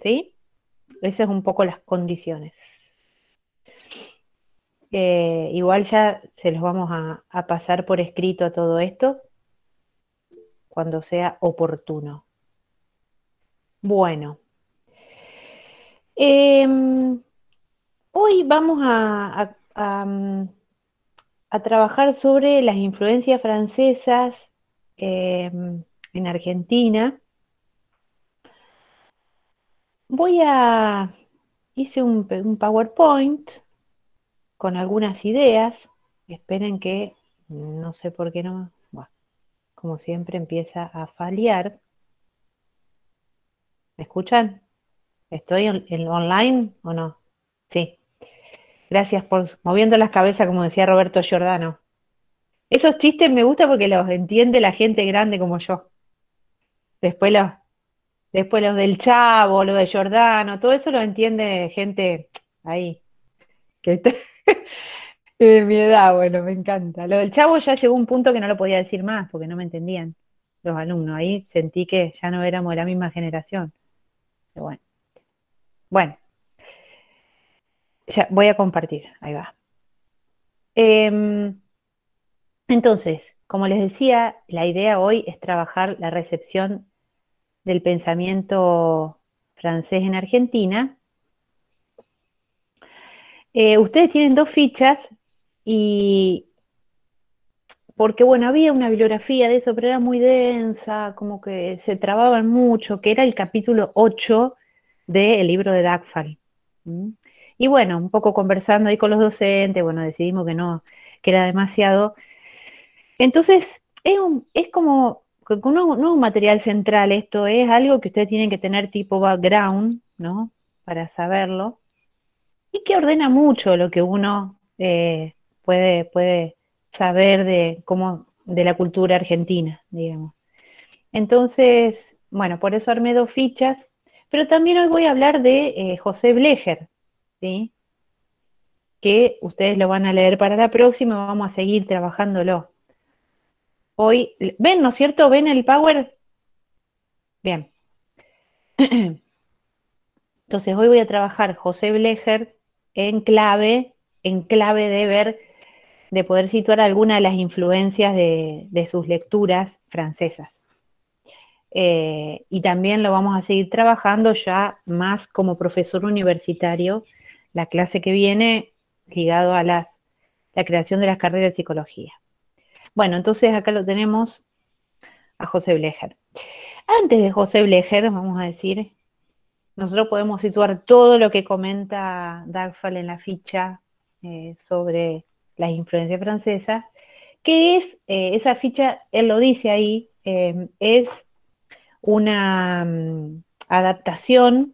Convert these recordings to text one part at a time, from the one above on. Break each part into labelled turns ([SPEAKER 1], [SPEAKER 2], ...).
[SPEAKER 1] ¿sí? Esas es un poco las condiciones. Igual ya se los vamos a pasar por escrito a todo esto cuando sea oportuno. Bueno, em, hoy vamos a trabajar sobre las influencias francesas en Argentina. Hice un PowerPoint con algunas ideas. Esperen que no sé por qué no, bueno, como siempre empieza a fallar. ¿Me escuchan? ¿Estoy en online o no? Sí. Gracias por moviendo las cabezas, como decía Roberto Giordano. Esos chistes me gustan porque los entiende la gente grande como yo. Después los, después los del Chavo, lo de Giordano, todo eso lo entiende gente ahí, que está de mi edad, bueno, me encanta. Lo del Chavo ya llegó a un punto que no lo podía decir más porque no me entendían los alumnos. Ahí sentí que ya no éramos de la misma generación. Pero bueno, bueno, ya voy a compartir, ahí va. Em, entonces, como les decía, la idea hoy es trabajar la recepción del pensamiento francés en Argentina. Ustedes tienen dos fichas y porque bueno, había una bibliografía de eso, pero era muy densa, como que se trababan mucho, que era el capítulo 8 del libro de Dagfal. ¿Mm? Y bueno, un poco conversando ahí con los docentes, bueno, decidimos que no, que era demasiado. Entonces, es como, que no es un material central esto, es algo que ustedes tienen que tener tipo background, ¿no? Para saberlo, y que ordena mucho lo que uno puede saber de cómo, de la cultura argentina, digamos. Entonces, bueno, por eso armé dos fichas, pero también hoy voy a hablar de José Blecher, ¿sí? Que ustedes lo van a leer para la próxima, vamos a seguir trabajándolo. Hoy, ¿ven, no es cierto? ¿Ven el Power? Bien. Entonces, hoy voy a trabajar José Blecher en clave de ver, de poder situar algunas de las influencias de sus lecturas francesas. Y también lo vamos a seguir trabajando ya más como profesor universitario, la clase que viene ligado a la creación de las carreras de psicología. Bueno, entonces acá lo tenemos a José Blecher. Antes de José Blecher, vamos a decir, nosotros podemos situar todo lo que comenta Dagfal en la ficha sobre las influencias francesas, que es, esa ficha, él lo dice ahí, es una adaptación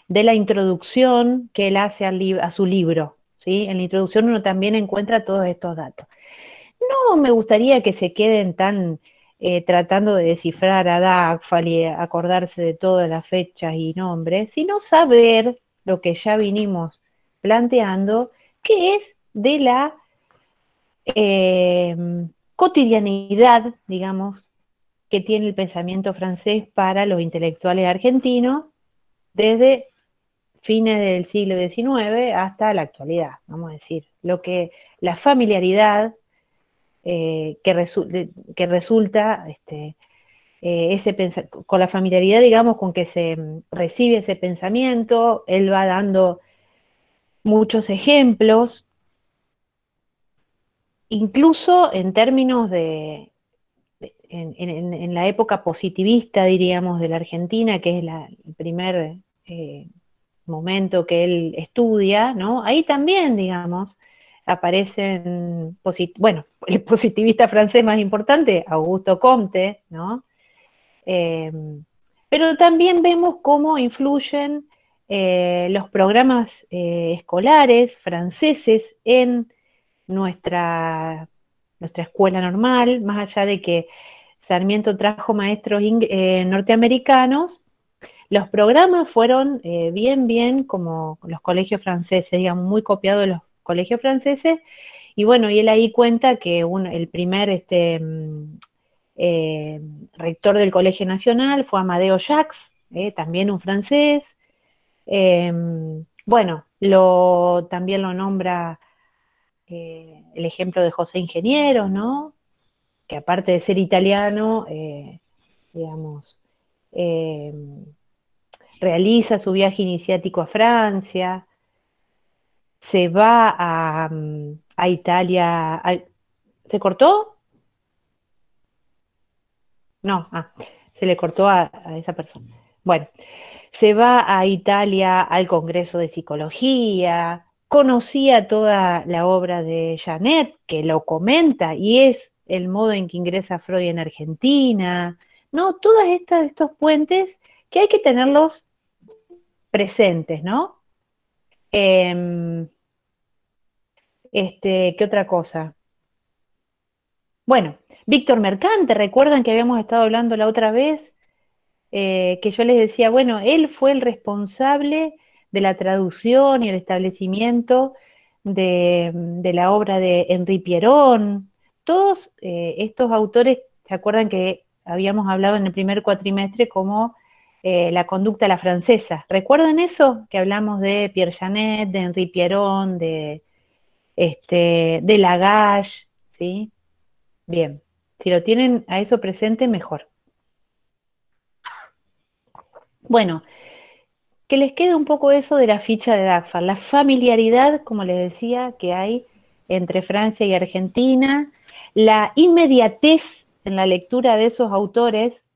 [SPEAKER 1] de la introducción que él hace a su libro. ¿Sí? En la introducción uno también encuentra todos estos datos. No me gustaría que se queden tan tratando de descifrar a Dagfal y acordarse de todas las fechas y nombres, sino saber lo que ya vinimos planteando, que es de la eh, cotidianidad, digamos, que tiene el pensamiento francés para los intelectuales argentinos desde fines del siglo XIX hasta la actualidad, vamos a decir, la familiaridad que resulta con la familiaridad, digamos, con que se recibe ese pensamiento, él va dando muchos ejemplos, incluso en términos en la época positivista, diríamos, de la Argentina, que es el primer momento que él estudia, ¿no? Ahí también, digamos, aparecen, bueno, el positivista francés más importante, Augusto Comte, ¿no? Eh, pero también vemos cómo influyen los programas escolares franceses en nuestra, nuestra escuela normal, más allá de que Sarmiento trajo maestros norteamericanos, los programas fueron bien como los colegios franceses, digamos, muy copiados de los colegios franceses, y bueno, y él ahí cuenta que el primer eh, rector del Colegio Nacional fue Amadeo Jacques, también un francés, Bueno, también lo nombra el ejemplo de José Ingenieros, ¿no? Que aparte de ser italiano, digamos, eh, realiza su viaje iniciático a Francia, se va a Italia. ¿Se cortó? No, se le cortó a esa persona. Bueno, se va a Italia al Congreso de Psicología, conocía toda la obra de Janet, que lo comenta, y es el modo en que ingresa Freud en Argentina, ¿no? Todos estos puentes que hay que tenerlos presentes, ¿no? Em, ¿Qué otra cosa? Bueno, Víctor Mercante, ¿recuerdan que habíamos estado hablando la otra vez? Que yo les decía, bueno, él fue el responsable de la traducción y el establecimiento de la obra de Henri Pierron. Todos estos autores, ¿se acuerdan que habíamos hablado en el primer cuatrimestre como la conducta a la francesa? ¿Recuerdan eso? Que hablamos de Pierre Janet, de Henri Pierron, de Lagache, ¿sí? Bien, si lo tienen a eso presente, mejor. Bueno, que les quede un poco eso de la ficha de Dagfar, la familiaridad, como les decía, que hay entre Francia y Argentina, la inmediatez en la lectura de esos autores,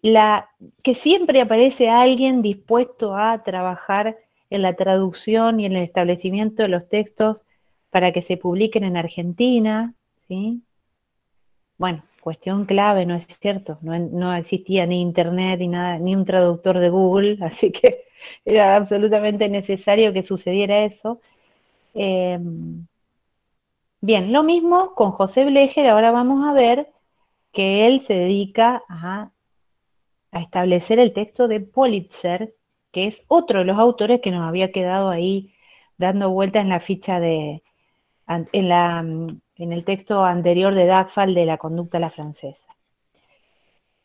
[SPEAKER 1] la, que siempre aparece alguien dispuesto a trabajar en la traducción y en el establecimiento de los textos para que se publiquen en Argentina, ¿sí? Bueno, cuestión clave, ¿no es cierto? No existía ni internet ni nada, ni un traductor de Google, así que era absolutamente necesario que sucediera eso. Eh, Bien, lo mismo con José Blecher, ahora vamos a ver que él se dedica a establecer el texto de Politzer, que es otro de los autores que nos había quedado ahí dando vueltas en la ficha en el texto anterior de Dagfal de la conducta a la francesa.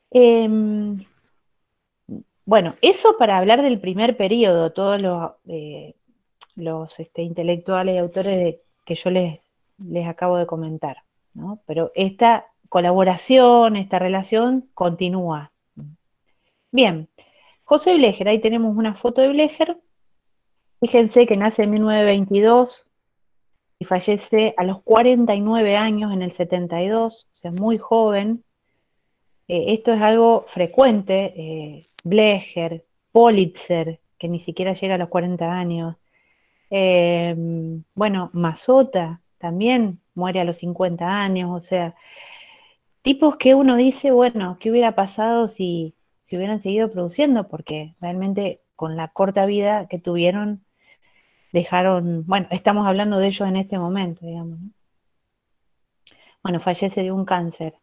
[SPEAKER 1] Em, Bueno, eso para hablar del primer periodo, todos los intelectuales y autores que yo les acabo de comentar, ¿no? Pero esta colaboración, esta relación continúa. Bien, José Blecher, ahí tenemos una foto de Blecher. Fíjense que nace en 1922 y fallece a los 49 años en el 72, o sea, muy joven. Esto es algo frecuente, Blecher, Politzer, que ni siquiera llega a los 40 años. Eh, bueno, Mazota también muere a los 50 años, o sea, tipos que uno dice, bueno, ¿qué hubiera pasado si hubieran seguido produciendo? Porque realmente con la corta vida que tuvieron, dejaron, bueno, estamos hablando de ellos en este momento, digamos, ¿no? Bueno, fallece de un cáncer.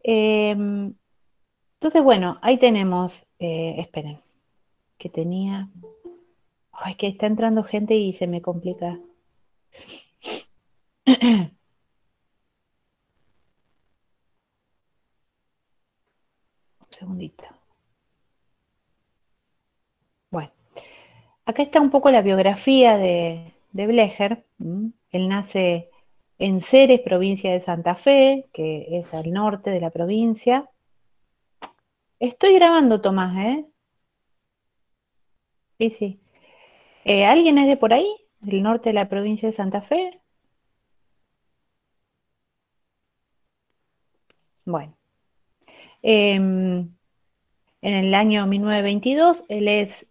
[SPEAKER 1] Entonces, bueno, ahí tenemos, esperen, que tenía, ay, que está entrando gente y se me complica. Un segundito. Bueno, acá está un poco la biografía de Blecher. Él nace en Ceres, provincia de Santa Fe, que es al norte de la provincia. Estoy grabando, Tomás, ¿eh? Sí, sí. ¿Alguien es de por ahí? ¿Del norte de la provincia de Santa Fe? Bueno. En el año 1922, él es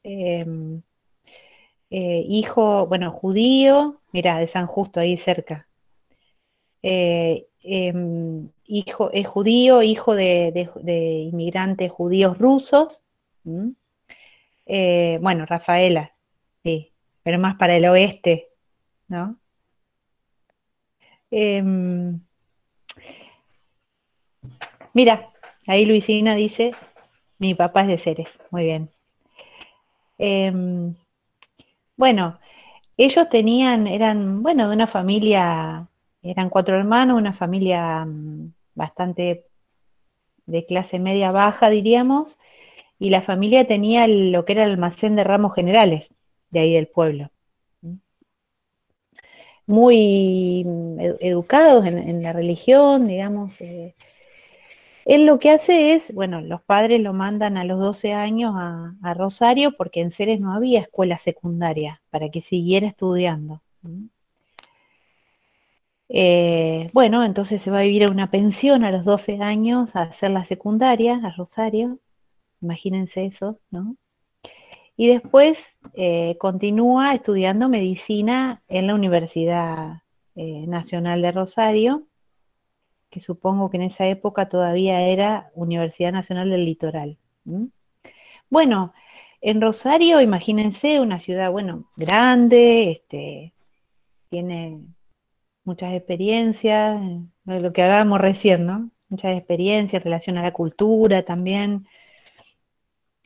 [SPEAKER 1] hijo, bueno, judío, mira, de San Justo, ahí cerca. Hijo, es judío, hijo de inmigrantes judíos rusos. ¿m? Bueno, Rafaela, sí, pero más para el oeste, ¿no? Em, Mira, ahí Luisina dice, mi papá es de Ceres, muy bien. Em, bueno, ellos eran, bueno, de una familia, eran cuatro hermanos, una familia bastante de clase media baja, diríamos, y la familia tenía lo que era el almacén de ramos generales de ahí del pueblo. Muy educados en la religión, digamos. Él lo que hace es, bueno, los padres lo mandan a los 12 años a Rosario porque en Ceres no había escuela secundaria para que siguiera estudiando. Bueno, entonces se va a vivir a una pensión a los 12 años a hacer la secundaria a Rosario, imagínense eso, ¿no? Y después continúa estudiando medicina en la Universidad Nacional de Rosario, que supongo que en esa época todavía era Universidad Nacional del Litoral. ¿Mm? Bueno, en Rosario, imagínense, una ciudad, bueno, grande, tiene muchas experiencias, lo que hablábamos recién, ¿no? Muchas experiencias en relación a la cultura también,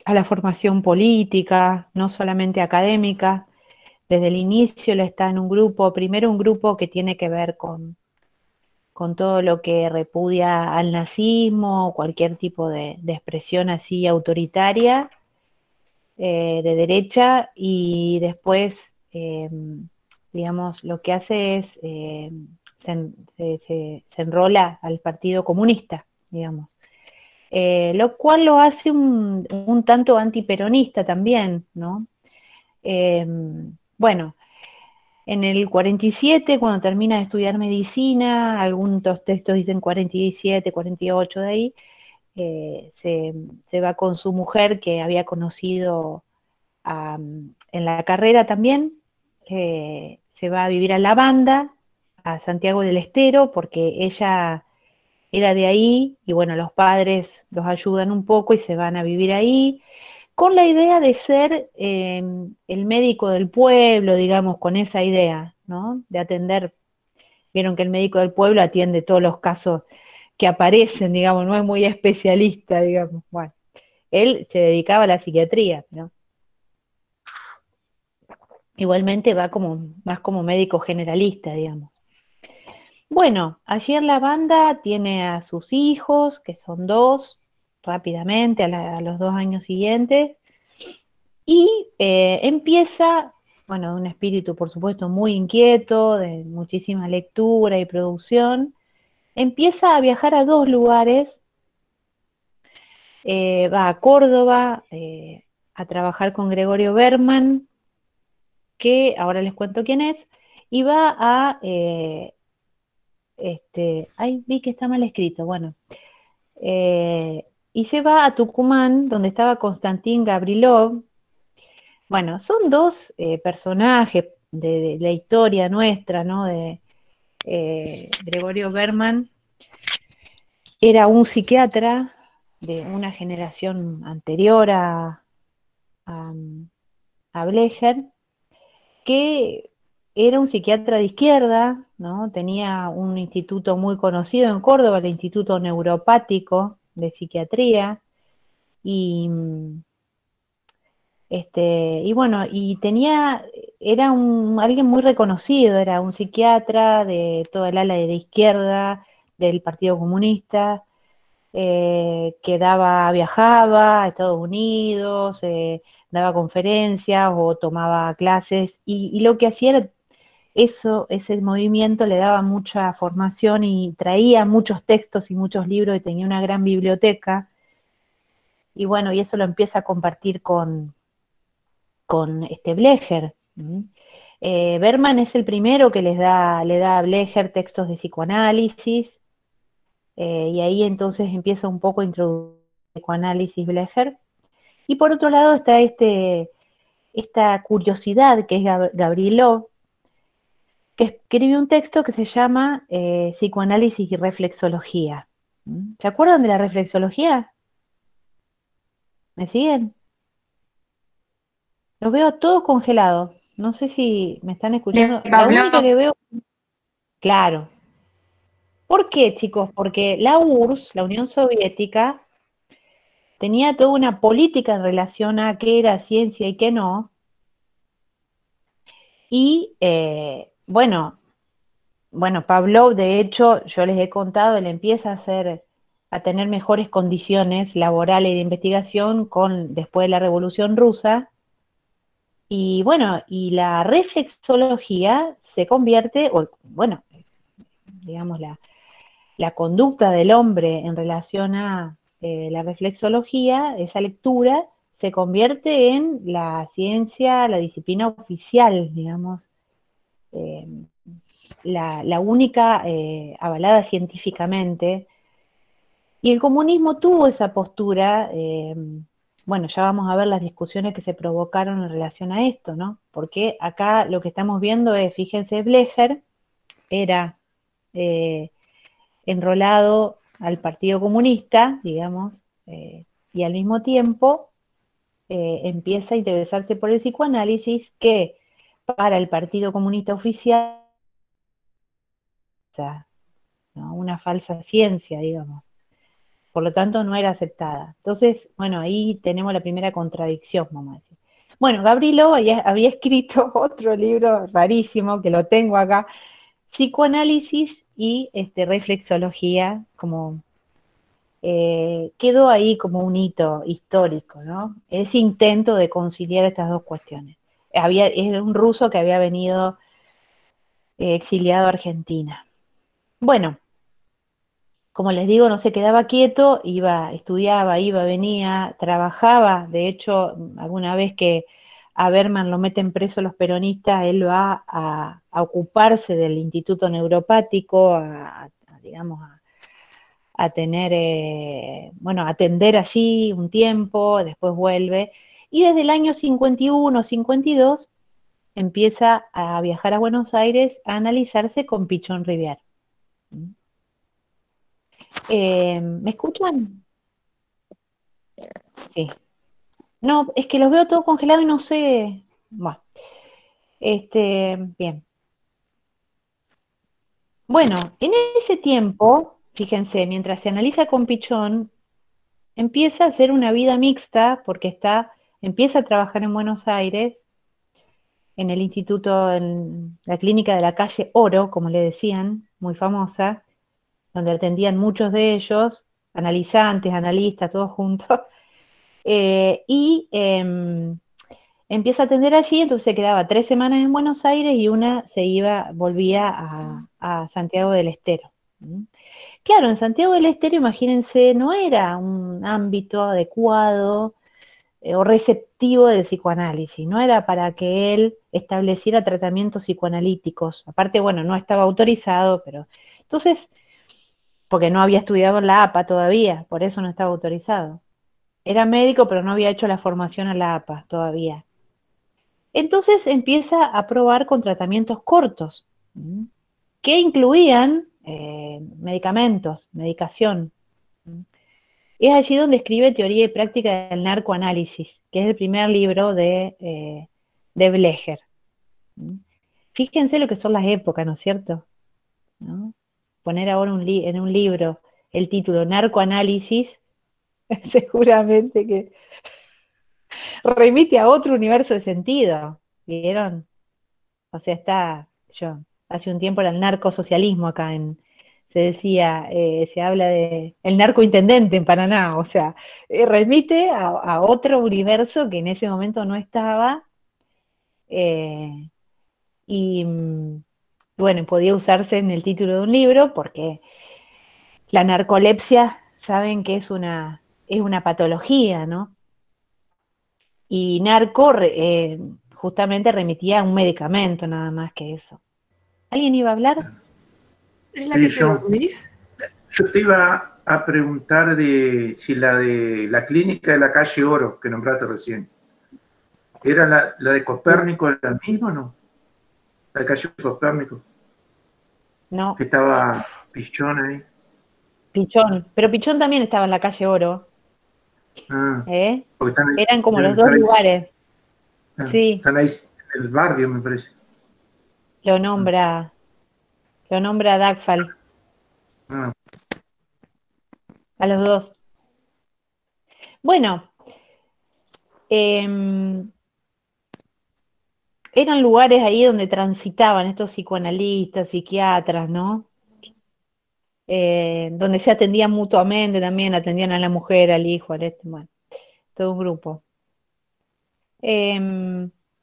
[SPEAKER 1] a la formación política, no solamente académica. Desde el inicio él está en un grupo, primero un grupo que tiene que ver con todo lo que repudia al nazismo, cualquier tipo de expresión así autoritaria, de derecha, y después, digamos, lo que hace es, se enrola al Partido Comunista, digamos. Lo cual lo hace un tanto antiperonista también, ¿no? Eh, bueno, en el 47, cuando termina de estudiar medicina, algunos textos dicen 47, 48 de ahí, se va con su mujer que había conocido en la carrera también, se va a vivir a La Banda, a Santiago del Estero, porque ella era de ahí y bueno, los padres los ayudan un poco y se van a vivir ahí con la idea de ser el médico del pueblo, digamos, con esa idea, ¿no? De atender, vieron que el médico del pueblo atiende todos los casos que aparecen, digamos, no es muy especialista, digamos. Bueno, él se dedicaba a la psiquiatría, ¿no? Igualmente va como, más como médico generalista, digamos. Bueno, allí en la banda tiene a sus hijos, que son dos, rápidamente, a los 2 años siguientes, y empieza, bueno, de un espíritu, por supuesto, muy inquieto, de muchísima lectura y producción, empieza a viajar a dos lugares, va a Córdoba a trabajar con Gregorio Berman, que ahora les cuento quién es, y va a, ay, vi que está mal escrito, bueno, y se va a Tucumán, donde estaba Konstantin Gavrilov. Bueno, son dos personajes de la historia nuestra, ¿no? De Gregorio Berman era un psiquiatra de una generación anterior a, a Blecher, que era un psiquiatra de izquierda, ¿no? Tenía un instituto muy conocido en Córdoba, el Instituto Neuropático de Psiquiatría, y, y bueno, y era alguien muy reconocido, era un psiquiatra de toda el ala de la izquierda del Partido Comunista, que viajaba a Estados Unidos, daba conferencias o tomaba clases, y lo que hacía era ese movimiento le daba mucha formación y traía muchos textos y muchos libros y tenía una gran biblioteca, y bueno, y eso lo empieza a compartir con Blecher. Berman es el primero que le da a Blecher textos de psicoanálisis, y ahí entonces empieza un poco a introducir el psicoanálisis Blecher. Y por otro lado está esta curiosidad que es Gavrilov, que escribió un texto que se llama Psicoanálisis y Reflexología. ¿Se acuerdan de la reflexología? ¿Me siguen? Los veo todos congelados. No sé si me están
[SPEAKER 2] De
[SPEAKER 1] escuchando. La única
[SPEAKER 2] Pablo,
[SPEAKER 1] que veo, claro. ¿Por qué, chicos? Porque la URSS, la Unión Soviética, tenía toda una política en relación a qué era ciencia y qué no. Y bueno, Pavlov, de hecho, yo les he contado, él empieza a a tener mejores condiciones laborales y de investigación después de la Revolución Rusa. Y bueno, y la reflexología se convierte, o bueno, digamos, la conducta del hombre en relación a la reflexología, esa lectura, se convierte en la ciencia, la disciplina oficial, digamos, eh, la única avalada científicamente. Y el comunismo tuvo esa postura, bueno, ya vamos a ver las discusiones que se provocaron en relación a esto, ¿no? Porque acá lo que estamos viendo es, fíjense, Blecher era eh, enrolado al Partido Comunista, digamos, y al mismo tiempo empieza a interesarse por el psicoanálisis, que para el Partido Comunista oficial, ¿no? Una falsa ciencia, digamos. Por lo tanto, no era aceptada. Entonces, bueno, ahí tenemos la primera contradicción, vamos a decir. Bueno, Gabrilo había escrito otro libro rarísimo, que lo tengo acá, Psicoanálisis y Reflexología, como quedó ahí como un hito histórico, ¿no? Ese intento de conciliar estas dos cuestiones. Era un ruso que había venido exiliado a Argentina. Bueno, como les digo, no se quedaba quieto, estudiaba, iba, venía, trabajaba. De hecho, alguna vez que a Berman lo meten preso los peronistas, él va a ocuparse del Instituto Neuropático, digamos, a tener, bueno, a atender allí un tiempo, después vuelve. Y desde el año 51, 52, empieza a viajar a Buenos Aires a analizarse con Pichón Rivière. ¿Me escuchan? Sí. No, es que los veo todos congelados y no sé. Bueno, bien. Bueno, en ese tiempo, fíjense, mientras se analiza con Pichón, empieza a hacer una vida mixta porque empieza a trabajar en Buenos Aires, en el instituto, en la clínica de la calle Oro, como le decían, muy famosa, donde atendían muchos de ellos, analizantes, analistas, todos juntos, y empieza a atender allí, entonces se quedaba 3 semanas en Buenos Aires y volvía a Santiago del Estero. ¿Mm? Claro, en Santiago del Estero, imagínense, no era un ámbito adecuado o receptivo del psicoanálisis, no era para que él estableciera tratamientos psicoanalíticos. Aparte, bueno, no estaba autorizado, pero entonces, porque no había estudiado en la APA todavía, por eso no estaba autorizado. Era médico, pero no había hecho la formación a la APA todavía. Entonces empieza a probar con tratamientos cortos, que incluían medicamentos, medicación. Es allí donde escribe Teoría y Práctica del Narcoanálisis, que es el primer libro de Blecher. Fíjense lo que son las épocas, ¿no es cierto? ¿No? Poner ahora en un libro el título Narcoanálisis, seguramente que remite a otro universo de sentido. ¿Vieron? O sea, hace un tiempo era el narcosocialismo acá se decía, se habla de el narcointendente en Paraná, o sea, remite a otro universo que en ese momento no estaba, eh, y bueno, podía usarse en el título de un libro porque la narcolepsia, saben que es una patología, ¿no? Y justamente remitía a un medicamento, nada más que eso. ¿Alguien iba a hablar?
[SPEAKER 2] ¿Es la que te
[SPEAKER 3] yo,
[SPEAKER 2] dormís?
[SPEAKER 3] yo te iba a preguntar si la de la clínica de la calle Oro, que nombraste recién, ¿era la de Copérnico la misma o no? La de calle Copérnico,
[SPEAKER 1] No,
[SPEAKER 3] que estaba Pichón ahí.
[SPEAKER 1] Pichón, pero Pichón también estaba en la calle Oro,
[SPEAKER 3] Ah,
[SPEAKER 1] ¿eh?
[SPEAKER 3] porque
[SPEAKER 1] Eran como los
[SPEAKER 3] deben
[SPEAKER 1] dos
[SPEAKER 3] estar ahí,
[SPEAKER 1] lugares. Sí,
[SPEAKER 3] están ahí en el barrio, me parece.
[SPEAKER 1] lo nombra, lo nombra Dagfal,
[SPEAKER 3] Ah,
[SPEAKER 1] a los dos. Bueno, em, eran lugares ahí donde transitaban estos psicoanalistas, psiquiatras, ¿no? donde se atendían mutuamente también, atendían a la mujer, al hijo, bueno, todo un grupo.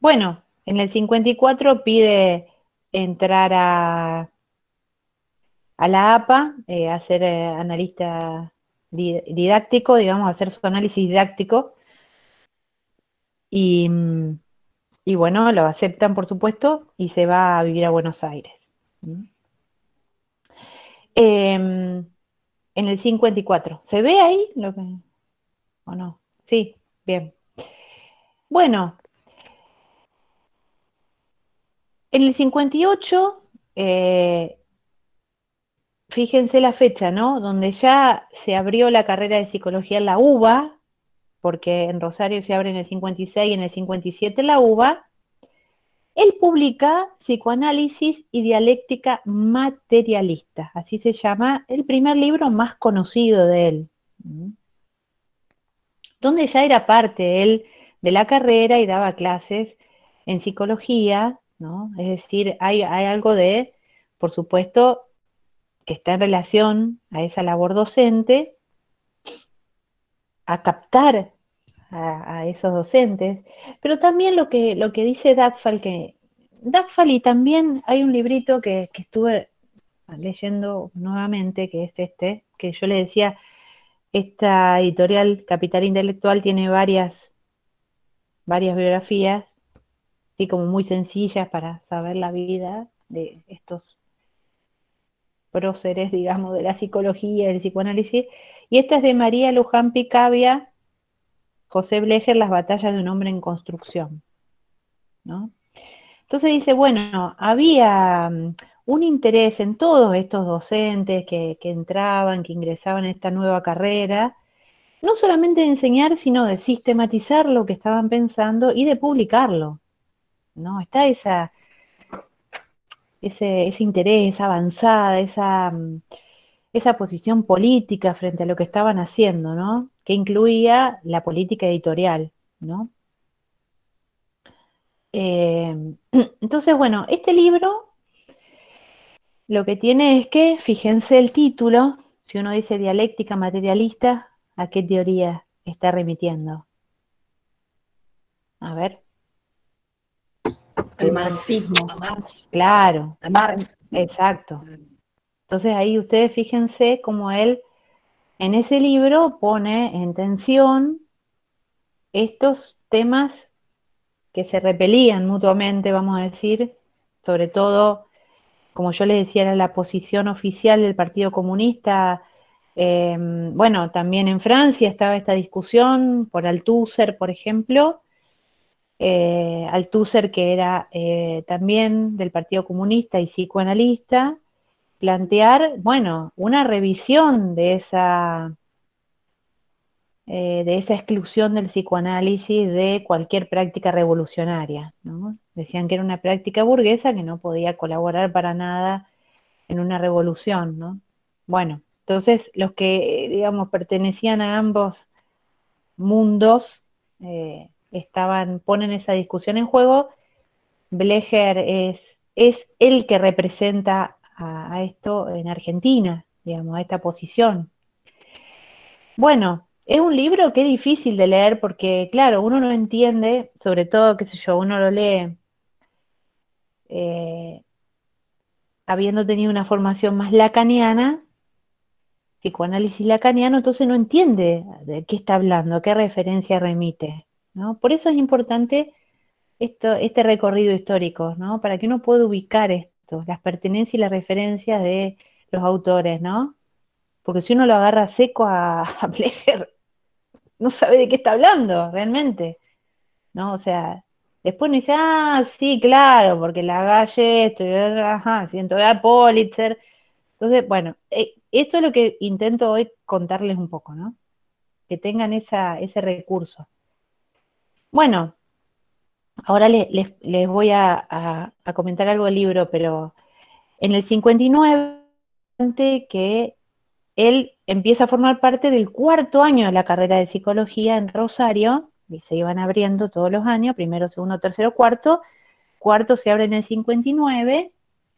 [SPEAKER 1] Bueno, en el 54 pide entrar a la APA, a ser analista didáctico, digamos, a hacer su análisis didáctico, y, y bueno, lo aceptan, por supuesto, y se va a vivir a Buenos Aires. En el 54, ¿se ve ahí lo que, o no? Sí, bien. Bueno, en el 58, fíjense la fecha, ¿no? Donde ya se abrió la carrera de psicología en la UBA, porque en Rosario se abre en el 56 y en el 57 la UBA. Él publica Psicoanálisis y Dialéctica Materialista, así se llama el primer libro más conocido de él, donde ya era parte él de la carrera y daba clases en psicología, ¿no? Es decir, hay algo de, por supuesto, que está en relación a esa labor docente, a captar a esos docentes, pero también lo que dice Dagfal, y también hay un librito que estuve leyendo nuevamente, que es este, que yo le decía, esta editorial Capital Intelectual tiene varias biografías, así como muy sencillas para saber la vida de estos próceres, digamos, de la psicología, del psicoanálisis, y esta es de María Luján Picabia, José Blecher, Las batallas de un hombre en construcción, ¿no? Entonces dice, bueno, había un interés en todos estos docentes que entraban, que ingresaban en esta nueva carrera, no solamente de enseñar, sino de sistematizar lo que estaban pensando y de publicarlo, ¿no? Está ese interés, esa avanzada, esa posición política frente a lo que estaban haciendo, ¿no? Que incluía la política editorial, ¿no? Entonces, bueno, este libro lo que tiene es que, fíjense el título, si uno dice dialéctica materialista, ¿a qué teoría está remitiendo? A ver.
[SPEAKER 2] El marxismo.
[SPEAKER 1] Claro, exacto. Entonces ahí ustedes fíjense cómo él en ese libro pone en tensión estos temas que se repelían mutuamente, vamos a decir, sobre todo, como yo les decía, era la posición oficial del Partido Comunista. Bueno, también en Francia estaba esta discusión por Althusser, por ejemplo, Althusser que era también del Partido Comunista y psicoanalista, plantear, bueno, una revisión de esa exclusión del psicoanálisis de cualquier práctica revolucionaria, ¿no? Decían que era una práctica burguesa que no podía colaborar para nada en una revolución, ¿no? Bueno, entonces los que, digamos, pertenecían a ambos mundos ponen esa discusión en juego. Blecher es el que representa a esto en Argentina, digamos, a esta posición. Bueno, es un libro que es difícil de leer porque, claro, uno no entiende, sobre todo, qué sé yo, uno lo lee eh, habiendo tenido una formación más lacaniana, psicoanálisis lacaniano, entonces no entiende de qué está hablando, a qué referencia remite, ¿no? Por eso es importante este recorrido histórico, ¿no? Para que uno pueda ubicar esto, las pertenencias y las referencias de los autores, ¿no? Porque si uno lo agarra seco a Blecher, no sabe de qué está hablando realmente, ¿no? O sea, después uno dice, ah, sí, claro, porque la Galle, esto, ajá, siento a Pulitzer. Entonces, bueno, esto es lo que intento hoy contarles un poco, ¿no? Que tengan ese recurso. Bueno, ahora les voy a comentar algo del libro, pero en el 59, que él empieza a formar parte del cuarto año de la carrera de psicología en Rosario, y se iban abriendo todos los años, primero, segundo, tercero, cuarto se abre en el 59,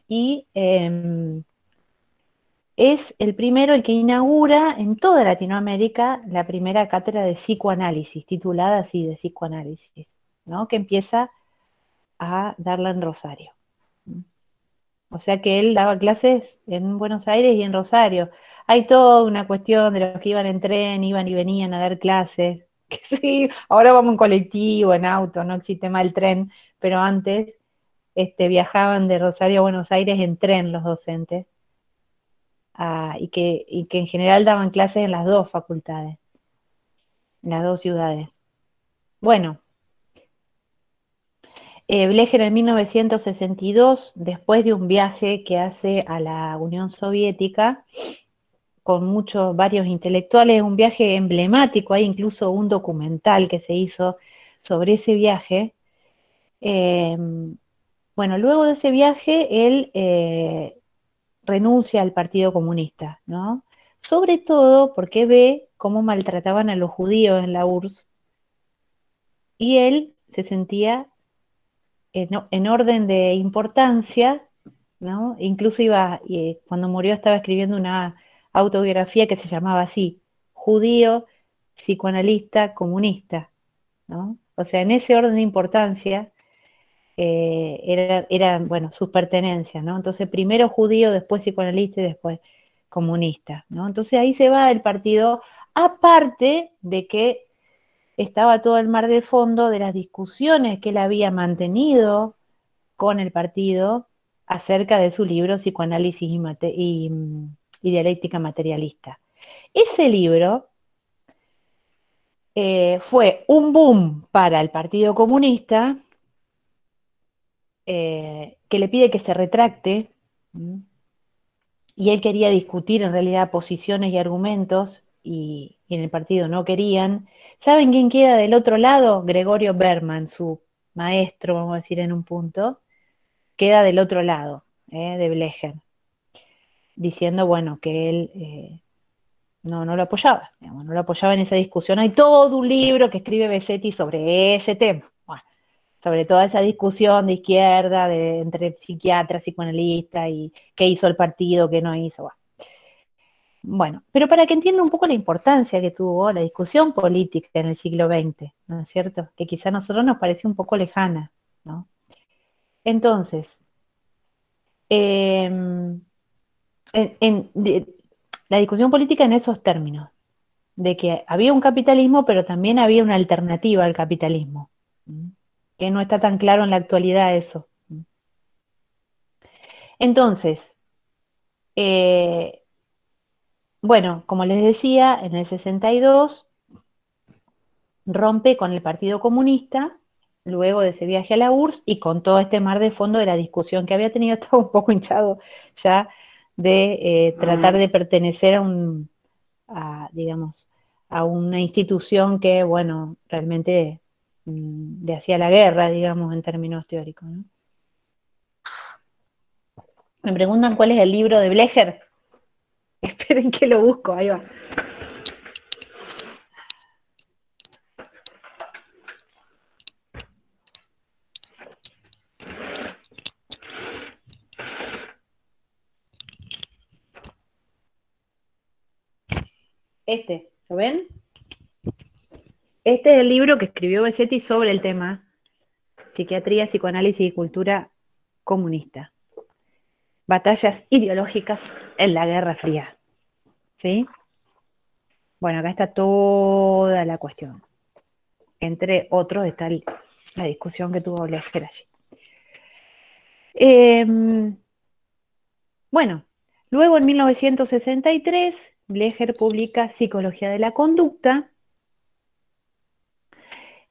[SPEAKER 1] y es el primero, el que inaugura en toda Latinoamérica la primera cátedra de psicoanálisis, titulada así, de psicoanálisis, ¿no? Que empieza a darla en Rosario. O sea que él daba clases en Buenos Aires y en Rosario. Hay toda una cuestión de los que iban en tren, iban y venían a dar clases. Que sí, ahora vamos en colectivo, en auto, no existe más el tren, pero antes viajaban de Rosario a Buenos Aires en tren los docentes, y que en general daban clases en las dos facultades, en las dos ciudades. Bueno, Blecher en 1962, después de un viaje que hace a la Unión Soviética, con varios intelectuales, un viaje emblemático, hay incluso un documental que se hizo sobre ese viaje. Bueno, luego de ese viaje, él renuncia al Partido Comunista, ¿no? Sobre todo porque ve cómo maltrataban a los judíos en la URSS, y él se sentía en orden de importancia, ¿no? Incluso cuando murió estaba escribiendo una autobiografía que se llamaba así, Judío, psicoanalista, comunista, ¿no? O sea, en ese orden de importancia eran, bueno, sus pertenencias, ¿no? Entonces, primero judío, después psicoanalista y después comunista, ¿no? Entonces ahí se va el partido, aparte de que estaba todo el mar de fondo de las discusiones que él había mantenido con el partido acerca de su libro Psicoanálisis y Dialéctica Materialista. Ese libro fue un boom para el Partido Comunista, que le pide que se retracte, y él quería discutir en realidad posiciones y argumentos, y en el partido no querían. ¿Saben quién queda del otro lado? Gregorio Berman, su maestro, vamos a decir en un punto, queda del otro lado, de Blecher, diciendo, bueno, que él no lo apoyaba, digamos, no lo apoyaba en esa discusión. Hay todo un libro que escribe Besetti sobre ese tema, bueno, sobre toda esa discusión de izquierda, entre psiquiatras, psicoanalistas, y qué hizo el partido, qué no hizo. Bueno, pero para que entienda un poco la importancia que tuvo la discusión política en el siglo XX, ¿no es cierto? Que quizá a nosotros nos parece un poco lejana, ¿no? Entonces, em, la discusión política en esos términos, de que había un capitalismo, pero también había una alternativa al capitalismo, que no está tan claro en la actualidad eso. Entonces, bueno, como les decía, en el 62 rompe con el Partido Comunista, luego de ese viaje a la URSS, y con todo este mar de fondo de la discusión que había tenido, estaba un poco hinchado ya de tratar de pertenecer digamos, a una institución que, bueno, realmente le hacía la guerra, digamos, en términos teóricos, ¿no? Me preguntan cuál es el libro de Blecher. Esperen que lo busco, ahí va. ¿Lo ven? Este es el libro que escribió Besetti sobre el tema psiquiatría, psicoanálisis y cultura comunista. Batallas ideológicas en la Guerra Fría. ¿Sí? Bueno, acá está toda la cuestión. Entre otros está la discusión que tuvo Blecher allí. Bueno, luego en 1963, Blecher publica Psicología de la Conducta.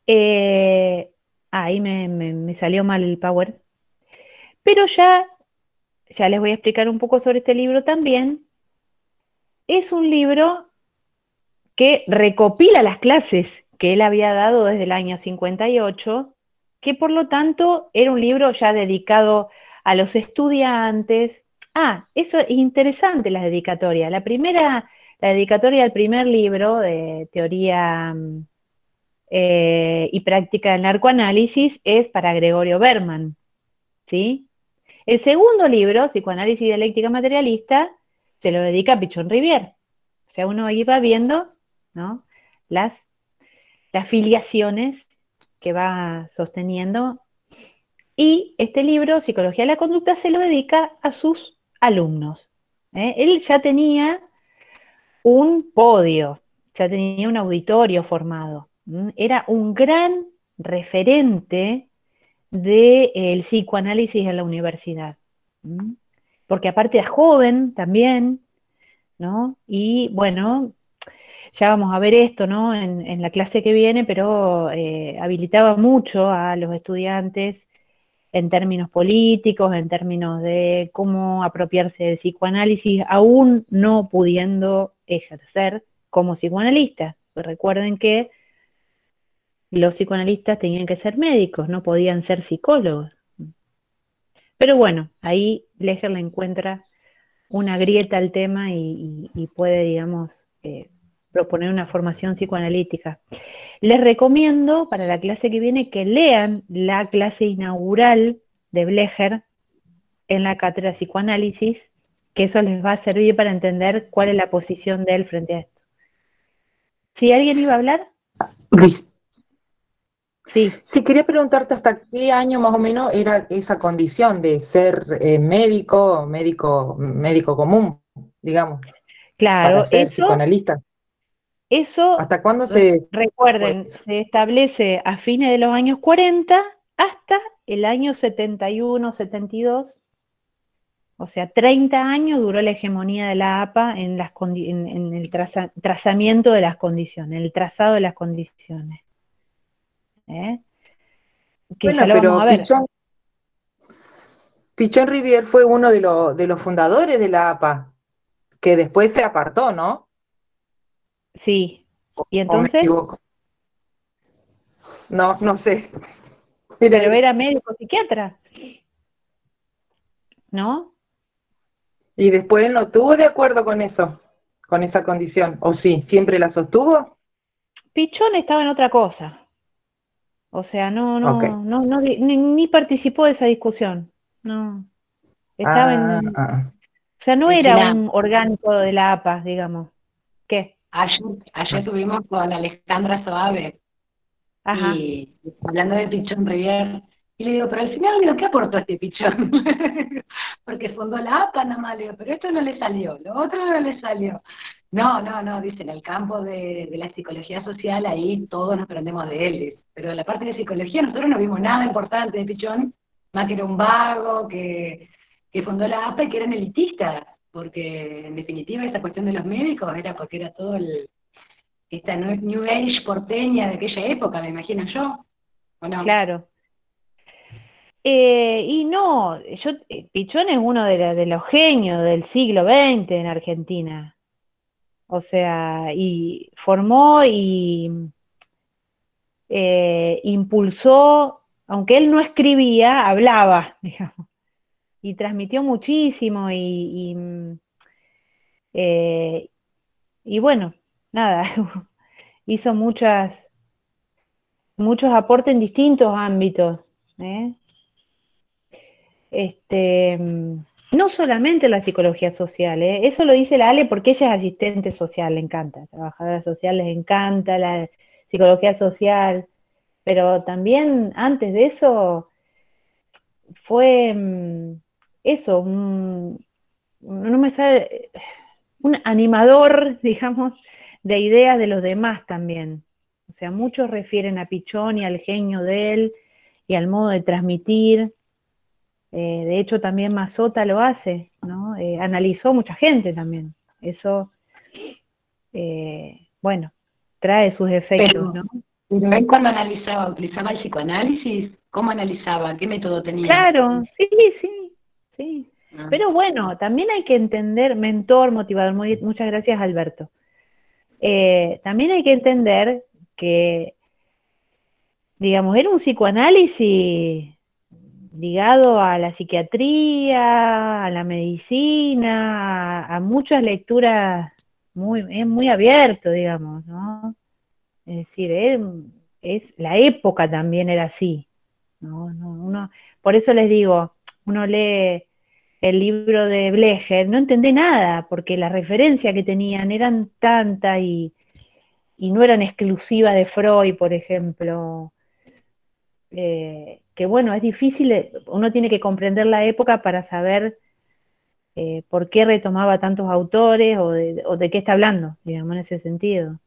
[SPEAKER 1] Ahí me salió mal el power. Pero ya les voy a explicar un poco sobre este libro también. Es un libro que recopila las clases que él había dado desde el año 58, que por lo tanto era un libro ya dedicado a los estudiantes. Eso es interesante, la dedicatoria. La dedicatoria del primer libro de teoría y práctica del narcoanálisis es para Gregorio Berman, ¿sí? El segundo libro, Psicoanálisis y Dialéctica Materialista, se lo dedica a Pichón Rivière. O sea, uno iba viendo, ¿no?, las filiaciones que va sosteniendo. Y este libro, Psicología de la Conducta, se lo dedica a sus alumnos. Él ya tenía un podio, ya tenía un auditorio formado. Era un gran referente del psicoanálisis en la universidad. Porque aparte era joven también, ¿no? Y bueno, ya vamos a ver esto, ¿no?, en la clase que viene, pero habilitaba mucho a los estudiantes en términos políticos, en términos de cómo apropiarse del psicoanálisis, aún no pudiendo ejercer como psicoanalista. Pues recuerden que los psicoanalistas tenían que ser médicos, no podían ser psicólogos. Pero bueno, ahí Leger le encuentra una grieta al tema y puede, digamos, proponer una formación psicoanalítica. Les recomiendo para la clase que viene que lean la clase inaugural de Blecher en la cátedra de psicoanálisis, que eso les va a servir para entender cuál es la posición de él frente a esto. ¿Sí alguien iba a hablar?
[SPEAKER 2] Luis.
[SPEAKER 1] Sí.
[SPEAKER 2] Sí, quería preguntarte hasta qué año más o menos era esa condición de ser médico común, digamos, para
[SPEAKER 1] Claro,
[SPEAKER 2] ser psicoanalista.
[SPEAKER 1] eso,
[SPEAKER 2] ¿Hasta cuándo se fue
[SPEAKER 1] recuerden,
[SPEAKER 2] eso?
[SPEAKER 1] se establece a fines de los años 40 hasta el año 71, 72. O sea, 30 años duró la hegemonía de la APA en el trazamiento de las condiciones, el trazado de las condiciones. Que ya
[SPEAKER 2] Bueno,
[SPEAKER 1] lo vamos a
[SPEAKER 2] pero
[SPEAKER 1] ver.
[SPEAKER 2] Pichón Rivière fue uno de los fundadores de la APA, que después se apartó, ¿no?
[SPEAKER 1] Sí. ¿Y
[SPEAKER 2] ¿O me
[SPEAKER 1] entonces?
[SPEAKER 2] equivoco? No, no sé. Era
[SPEAKER 1] Pero
[SPEAKER 2] él.
[SPEAKER 1] era médico psiquiatra, ¿no?
[SPEAKER 2] Y después él no estuvo de acuerdo con eso, con esa condición. ¿O sí? ¿Siempre la sostuvo?
[SPEAKER 1] Pichón estaba en otra cosa. O sea,
[SPEAKER 2] Ok.
[SPEAKER 1] ni participó de esa discusión. No. Estaba
[SPEAKER 2] Ah,
[SPEAKER 1] en.
[SPEAKER 2] ah.
[SPEAKER 1] O sea, no era
[SPEAKER 4] Cristina,
[SPEAKER 1] un orgánico de la APA, digamos. ¿Qué?
[SPEAKER 4] ayer estuvimos con Alejandra Soave
[SPEAKER 1] Ajá.
[SPEAKER 4] y hablando de Pichón Rivière, y le digo, pero al final, digo, ¿qué aportó este Pichón? Porque fundó la APA nomás, le digo, pero esto no le salió, lo otro no le salió. No, dice, en el campo de la psicología social, ahí todos nos aprendemos de él, dice. Pero en la parte de psicología nosotros no vimos nada importante de Pichón, más que era un vago, que fundó la APA y que eran elitistas, porque en definitiva esa cuestión de los médicos era porque era todo esta New Age porteña de aquella época, me imagino yo, ¿o no?
[SPEAKER 1] Claro. Y no, Pichón es uno de los genios del siglo XX en Argentina. O sea, y formó y impulsó, aunque él no escribía, hablaba, digamos, y transmitió muchísimo eh, y bueno, nada, hizo muchos aportes en distintos ámbitos. ¿eh? No solamente la psicología social, eso lo dice la Ale porque ella es asistente social, le encanta, trabajadora social, les encanta la psicología social, pero también antes de eso fue eso, no me sale, un animador, digamos, de ideas de los demás también. O sea, muchos refieren a Pichón y al genio de él y al modo de transmitir. De hecho, también Mazota lo hace, ¿no? Analizó mucha gente también. Eso, bueno, trae sus efectos,
[SPEAKER 4] Pero,
[SPEAKER 1] ¿no?
[SPEAKER 4] pero él cuando analizaba, utilizaba el psicoanálisis, ¿cómo analizaba? ¿Qué método tenía?
[SPEAKER 1] Claro, sí, sí, sí.
[SPEAKER 4] Ah,
[SPEAKER 1] Pero bueno, también hay que entender, mentor, motivador, muchas gracias Alberto. También hay que entender que, digamos, era un psicoanálisis ligado a la psiquiatría, a la medicina, a muchas lecturas, es muy abierto, digamos, ¿no? Es decir, la época también era así, ¿no? Por eso les digo, uno lee el libro de Blecher, no entendí nada, porque las referencias que tenían eran tantas y no eran exclusivas de Freud, por ejemplo. Que bueno, es difícil, uno tiene que comprender la época para saber por qué retomaba tantos autores o de qué está hablando, digamos, en ese sentido.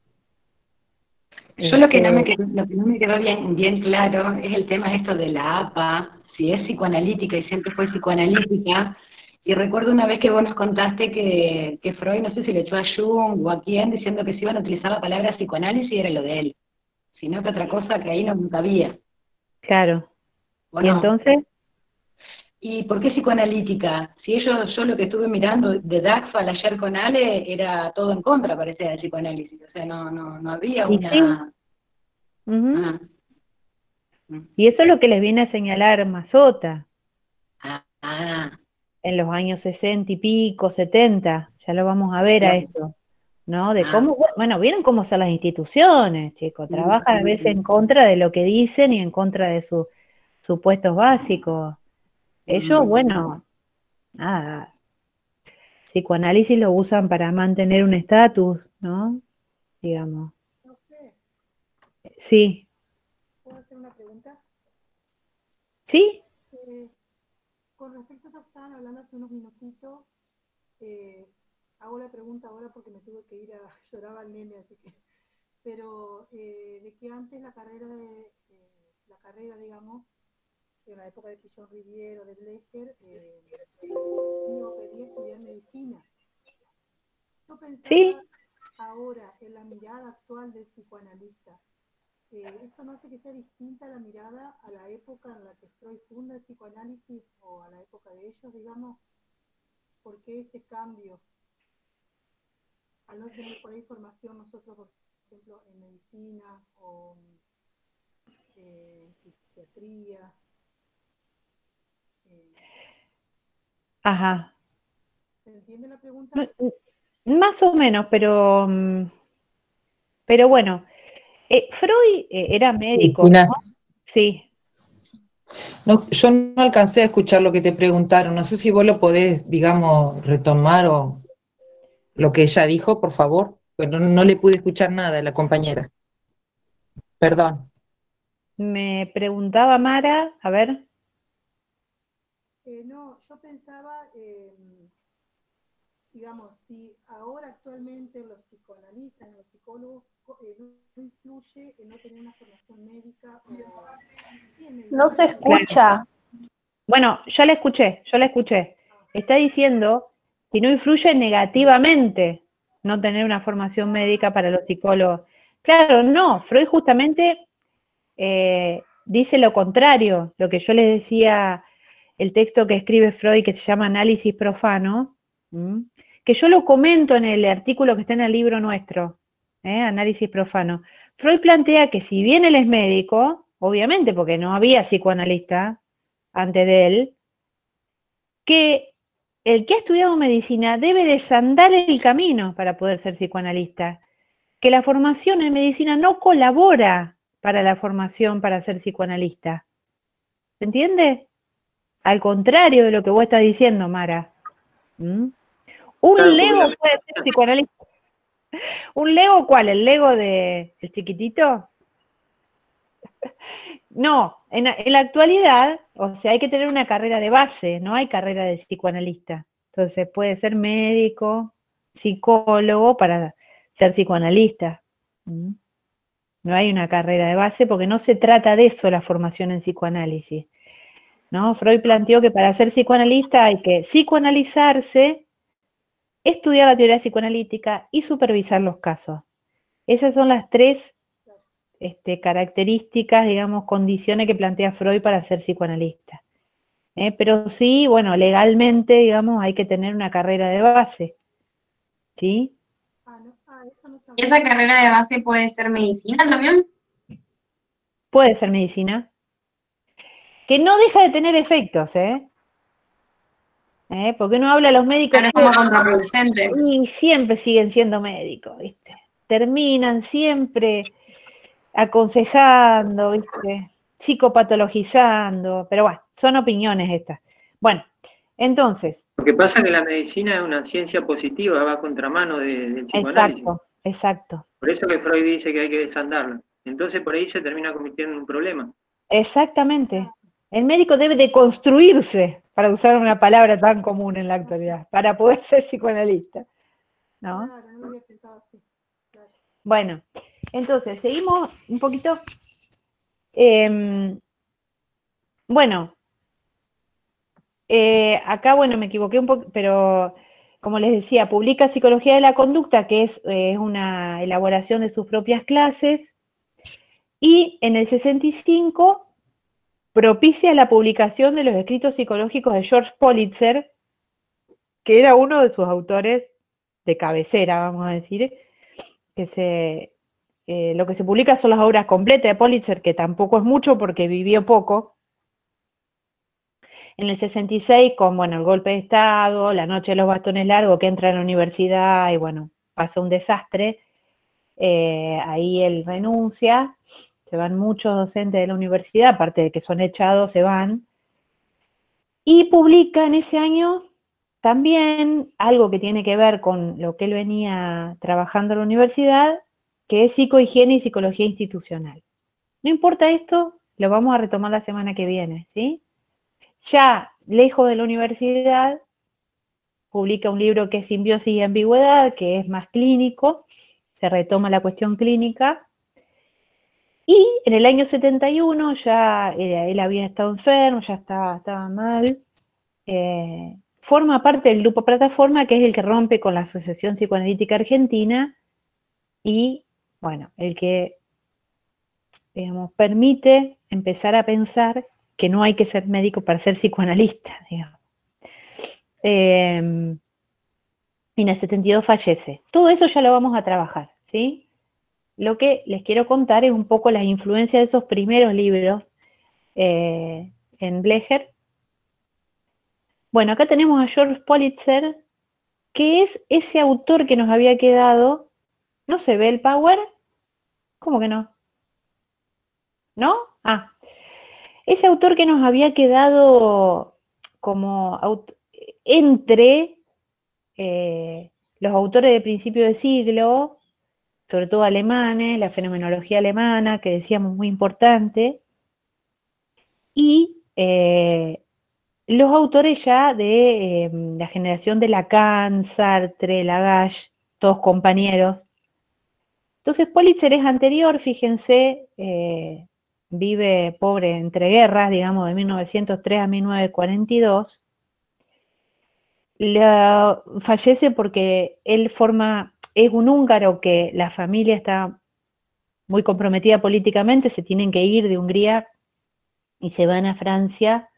[SPEAKER 4] Yo lo que no me quedó bien claro es el tema esto de la APA, si es psicoanalítica y siempre fue psicoanalítica. Y recuerdo una vez que vos nos contaste que Freud, no sé si le echó a Jung o a quién, diciendo que si iban a utilizar la palabra psicoanálisis era lo de él, sino que otra cosa que ahí no cabía.
[SPEAKER 1] Claro.
[SPEAKER 4] ¿O
[SPEAKER 1] ¿Y
[SPEAKER 4] no?
[SPEAKER 1] entonces?
[SPEAKER 4] ¿Y por qué psicoanalítica? Si yo lo que estuve mirando de Dagfal ayer con Ale era todo en contra, parecía, del psicoanálisis. O sea, no había
[SPEAKER 1] Y sí.
[SPEAKER 4] una...
[SPEAKER 1] Ujú.
[SPEAKER 4] Ah,
[SPEAKER 1] Y eso es lo que les viene a señalar Mazota
[SPEAKER 4] ah,
[SPEAKER 1] en los años 60 y pico, 70. Ya lo vamos a ver a
[SPEAKER 4] claro.
[SPEAKER 1] esto, ¿no? De
[SPEAKER 4] Ah,
[SPEAKER 1] cómo, bueno, vieron cómo son las instituciones, chicos.
[SPEAKER 4] sí,
[SPEAKER 1] Trabajan a
[SPEAKER 4] sí,
[SPEAKER 1] veces
[SPEAKER 4] sí.
[SPEAKER 1] en contra de lo que dicen y en contra de sus supuestos básicos. Ellos, bueno, nada, psicoanálisis lo usan para mantener un estatus, ¿no? Digamos. Sí.
[SPEAKER 5] ¿Puedo hacer una pregunta?
[SPEAKER 1] ¿Sí?
[SPEAKER 5] Con respecto a lo que estaban hablando hace unos minutitos, hago la pregunta ahora porque me tuve que ir a llorar al nene, así que, pero de que antes la carrera, digamos, en la época de Pichon Rivière o de Blecher, uno quería estudiar medicina. Yo pensaba
[SPEAKER 1] Sí.
[SPEAKER 5] ahora en la mirada actual del psicoanalista. Esto no hace que sea distinta la mirada a la época en la que Freud funda el psicoanálisis o a la época de ellos, digamos. ¿Por qué ese cambio? Al no tener por ahí formación nosotros, por ejemplo, en medicina o en psiquiatría.
[SPEAKER 1] Ajá.
[SPEAKER 5] ¿Se entiende la pregunta?
[SPEAKER 1] Más o menos, pero bueno, Freud era médico,
[SPEAKER 2] Cristina,
[SPEAKER 1] ¿no? Sí.
[SPEAKER 2] no, yo no alcancé a escuchar lo que te preguntaron. No sé si vos lo podés, digamos, retomar o lo que ella dijo, por favor. Pues no le pude escuchar nada a la compañera. Perdón.
[SPEAKER 1] Me preguntaba Mara, a ver.
[SPEAKER 5] No, yo pensaba, digamos, si ahora actualmente los psicoanalistas, los psicólogos, no influye en no tener una formación médica o sí, en
[SPEAKER 6] No se
[SPEAKER 5] medicina.
[SPEAKER 6] escucha.
[SPEAKER 1] Bueno, yo la escuché. Está diciendo que no influye negativamente no tener una formación médica para los psicólogos. Claro, no, Freud justamente dice lo contrario, lo que yo les decía, el texto que escribe Freud que se llama Análisis Profano, que yo lo comento en el artículo que está en el libro nuestro, Análisis Profano. Freud plantea que si bien él es médico, obviamente porque no había psicoanalista antes de él, que el que ha estudiado medicina debe desandar el camino para poder ser psicoanalista, que la formación en medicina no colabora para la formación para ser psicoanalista. ¿Se entiende? Al contrario de lo que vos estás diciendo, Mara. ¿Mm? Un
[SPEAKER 3] Claro, porque
[SPEAKER 1] Lego puede ser psicoanalista. ¿Un Lego cuál? ¿El Lego de el chiquitito? No, en la actualidad, o sea, hay que tener una carrera de base, no hay carrera de psicoanalista. Entonces puede ser médico, psicólogo para ser psicoanalista. ¿Mm? No hay una carrera de base porque no se trata de eso la formación en psicoanálisis, ¿no? Freud planteó que para ser psicoanalista hay que psicoanalizarse, estudiar la teoría psicoanalítica y supervisar los casos. Esas son las tres características, digamos, condiciones que plantea Freud para ser psicoanalista. Pero sí, bueno, legalmente, digamos, hay que tener una carrera de base, ¿sí?
[SPEAKER 5] Eso no
[SPEAKER 6] ¿Y esa carrera de base puede ser medicina también?
[SPEAKER 1] Puede ser medicina, que no deja de tener efectos, porque uno habla a los médicos
[SPEAKER 6] Claro, es como contraproducente.
[SPEAKER 1] y siempre siguen siendo médicos, ¿viste? Terminan siempre aconsejando, ¿viste? Psicopatologizando, pero bueno, son opiniones estas. Bueno, Entonces,
[SPEAKER 7] Lo que pasa es que la medicina es una ciencia positiva, va a contramano del psicoanálisis.
[SPEAKER 1] exacto.
[SPEAKER 7] Por eso que Freud dice que hay que desandarla. Entonces por ahí se termina convirtiendo en un problema.
[SPEAKER 1] Exactamente. El médico debe de construirse, para usar una palabra tan común en la actualidad, para poder ser psicoanalista, ¿no?
[SPEAKER 5] Claro, no lo había pensado así. Claro.
[SPEAKER 1] Bueno, entonces, seguimos un poquito. Bueno, acá, bueno, me equivoqué un poco, pero como les decía, publica Psicología de la Conducta, que es una elaboración de sus propias clases, y en el 65 propicia la publicación de los escritos psicológicos de George Politzer, que era uno de sus autores de cabecera, vamos a decir, que lo que se publica son las obras completas de Politzer, que tampoco es mucho porque vivió poco. En el 66, con bueno, el golpe de Estado, la noche de los bastones largos, que entra en la universidad y bueno, pasa un desastre, ahí él renuncia, se van muchos docentes de la universidad, aparte de que son echados, se van, y publica en ese año también algo que tiene que ver con lo que él venía trabajando en la universidad, que es psicohigiene y psicología institucional. No importa esto, lo vamos a retomar la semana que viene, ¿sí? Ya lejos de la universidad, publica un libro que es Simbiosis y Ambigüedad, que es más clínico, se retoma la cuestión clínica, y en el año 71 ya él había estado enfermo, ya estaba mal, forma parte del grupo Plataforma, que es el que rompe con la Asociación Psicoanalítica Argentina, y bueno, el que, digamos, permite empezar a pensar que no hay que ser médico para ser psicoanalista, digamos. Y en el 72 fallece. Todo eso ya lo vamos a trabajar, ¿sí? Lo que les quiero contar es un poco las influencias de esos primeros libros en Blecher. Bueno, acá tenemos a George Politzer, que es ese autor que nos había quedado. ¿No se ve el power? ¿Cómo que no? ¿No? Ah, ese autor que nos había quedado como entre los autores de principio de siglo, sobre todo alemanes, la fenomenología alemana, que decíamos muy importante, y los autores ya de la generación de Lacan, Sartre, Lagache, todos compañeros. Entonces Politzer es anterior, fíjense, vive pobre entre guerras, digamos, de 1903 a 1942. Fallece porque él es un húngaro que la familia está muy comprometida políticamente, se tienen que ir de Hungría y se van a Francia.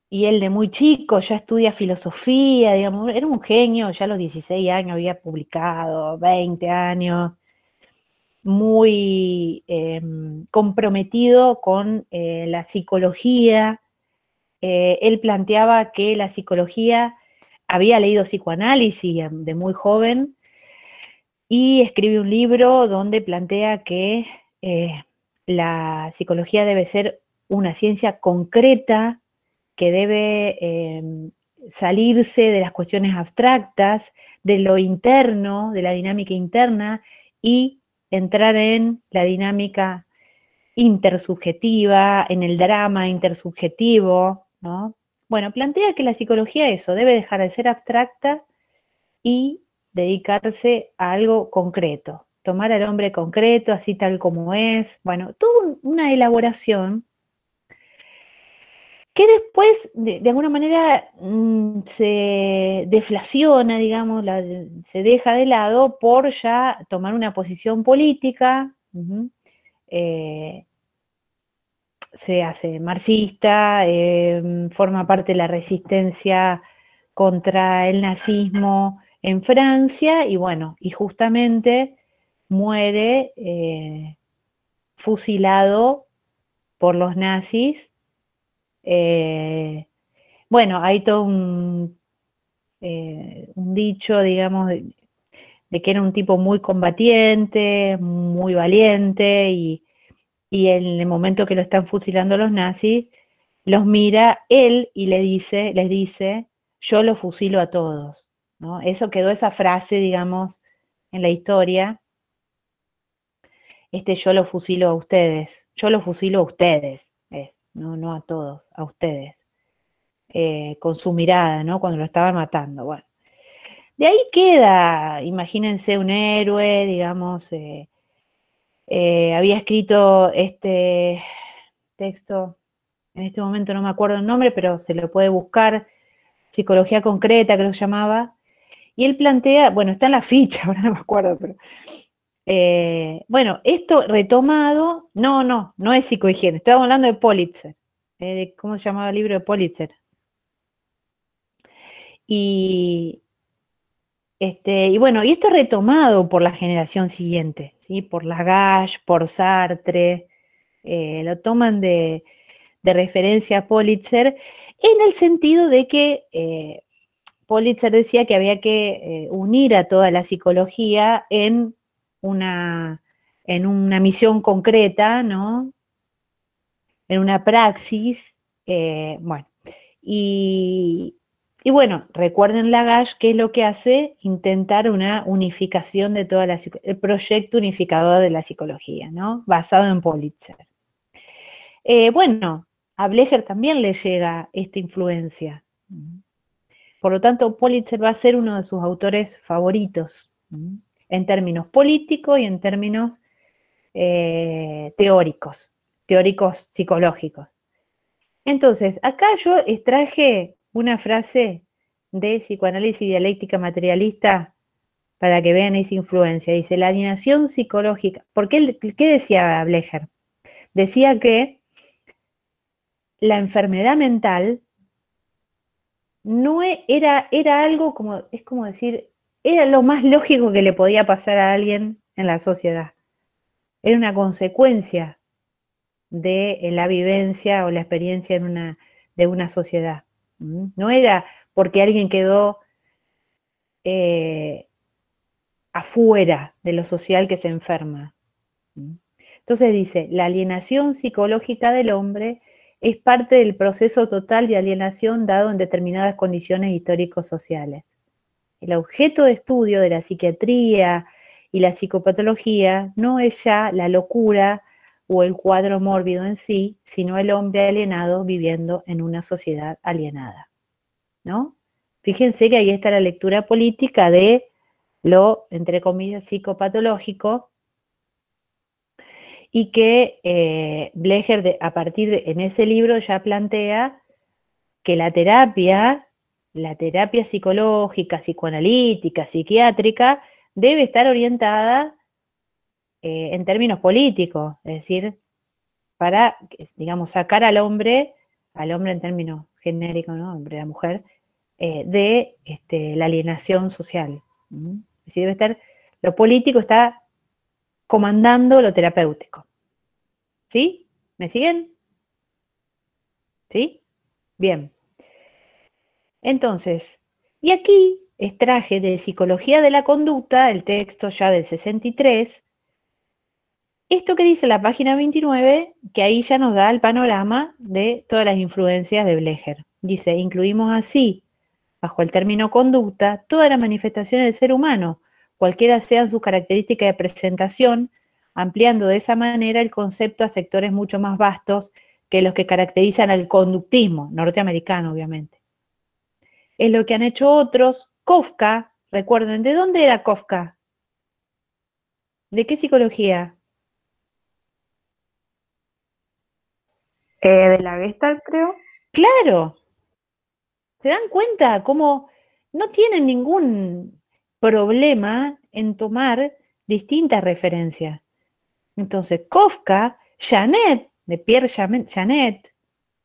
[SPEAKER 1] Y él de muy chico ya estudia filosofía, digamos, era un genio, ya a los 16 años había publicado, 20 años, muy comprometido con la psicología. Él planteaba que la psicología, había leído psicoanálisis de muy joven y escribe un libro donde plantea que la psicología debe ser una ciencia concreta que debe salirse de las cuestiones abstractas, de lo interno, de la dinámica interna, y entrar en la dinámica intersubjetiva, en el drama intersubjetivo, ¿no? Bueno, plantea que la psicología eso, debe dejar de ser abstracta y dedicarse a algo concreto, tomar al hombre concreto, así tal como es, bueno, toda una elaboración que después, de alguna manera, se deflaciona, digamos, se deja de lado por ya tomar una posición política, se hace marxista, forma parte de la resistencia contra el nazismo en Francia, y bueno, y justamente muere fusilado por los nazis. Bueno, hay todo un dicho, digamos, de que era un tipo muy combatiente, muy valiente, y en el momento que lo están fusilando los nazis, los mira él y les dice, yo los fusilo a todos, ¿no? Eso quedó esa frase, digamos, en la historia. Yo los fusilo a ustedes, yo los fusilo a ustedes, no a todos, a ustedes, con su mirada, ¿no? Cuando lo estaban matando, bueno. De ahí queda, imagínense un héroe, digamos, había escrito este texto, en este momento no me acuerdo el nombre, pero se lo puede buscar, Psicología Concreta, creo que se llamaba, y él plantea, bueno, está en la ficha, ahora no me acuerdo, pero bueno, esto retomado, no es psicohigiene, estamos hablando de Pulitzer, de cómo se llamaba el libro de Pulitzer. Y bueno, y esto retomado por la generación siguiente, ¿sí? Por Lagash, por Sartre, lo toman de referencia a Pulitzer, en el sentido de que Pulitzer decía que había que unir a toda la psicología en una misión concreta, ¿no? En una praxis, bueno, y bueno, recuerden Lagash, ¿qué es lo que hace? Intentar una unificación de toda el proyecto unificador de la psicología, ¿no? Basado en Pulitzer. Bueno, a Blecher también le llega esta influencia. Por lo tanto, Pulitzer va a ser uno de sus autores favoritos, en términos políticos y en términos teóricos psicológicos. Entonces, acá yo extraje una frase de Psicoanálisis y Dialéctica Materialista para que vean esa influencia. Dice, la alienación psicológica. ¿Qué decía Blecher? Decía que la enfermedad mental no era algo como, es como decir, era lo más lógico que le podía pasar a alguien en la sociedad. Era una consecuencia de la vivencia o la experiencia de una sociedad. No era porque alguien quedó afuera de lo social que se enferma. Entonces dice, la alienación psicológica del hombre es parte del proceso total de alienación dado en determinadas condiciones histórico-sociales. El objeto de estudio de la psiquiatría y la psicopatología no es ya la locura o el cuadro mórbido en sí, sino el hombre alienado viviendo en una sociedad alienada, ¿no? Fíjense que ahí está la lectura política de lo, entre comillas, psicopatológico, y que Blecher, en ese libro ya plantea que la terapia psicológica, psicoanalítica, psiquiátrica, debe estar orientada en términos políticos, es decir, para, digamos, sacar al hombre en términos genéricos, ¿no? Hombre, la mujer, de la alienación social. Es decir, debe estar, lo político está comandando lo terapéutico. ¿Sí? ¿Me siguen? ¿Sí? Bien. Entonces, y aquí extraje de Psicología de la Conducta, el texto ya del 63, esto que dice la página 29, que ahí ya nos da el panorama de todas las influencias de Blecher. Dice, incluimos así, bajo el término conducta, todas las manifestaciones del ser humano, cualquiera sean sus características de presentación, ampliando de esa manera el concepto a sectores mucho más vastos que los que caracterizan al conductismo, norteamericano obviamente. Es lo que han hecho otros. Kafka, recuerden, ¿de dónde era Kafka? ¿De qué psicología?
[SPEAKER 8] De la Gestalt, creo.
[SPEAKER 1] Claro. ¿Se dan cuenta cómo no tienen ningún problema en tomar distintas referencias? Entonces, Kafka, Janet, de Pierre Janet,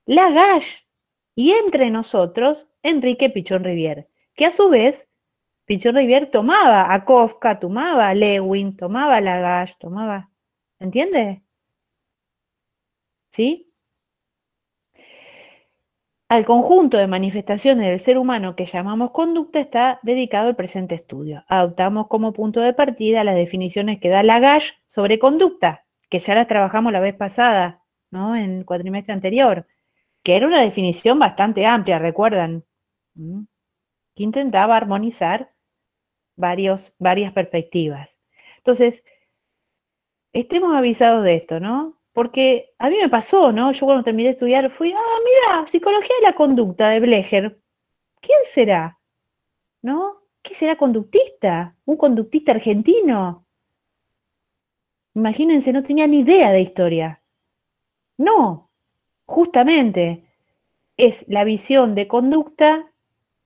[SPEAKER 1] Lagash, y entre nosotros, Enrique Pichon Rivière, que a su vez, Pichon Rivière tomaba a Kafka, tomaba a Lewin, tomaba a Lagash, tomaba, ¿entiende? ¿Sí? Al conjunto de manifestaciones del ser humano que llamamos conducta está dedicado el presente estudio. Adoptamos como punto de partida las definiciones que da Lagash sobre conducta, que ya las trabajamos la vez pasada, ¿no? En el cuatrimestre anterior. que era una definición bastante amplia, ¿recuerdan? Que intentaba armonizar varias perspectivas. Entonces, estemos avisados de esto, ¿no? Porque a mí me pasó, ¿no? Yo cuando terminé de estudiar fui, mira, psicología de la conducta de Blecher. ¿Quién será? ¿No? ¿Qué será conductista? ¿Un conductista argentino? Imagínense, no tenía ni idea de historia. No, justamente es la visión de conducta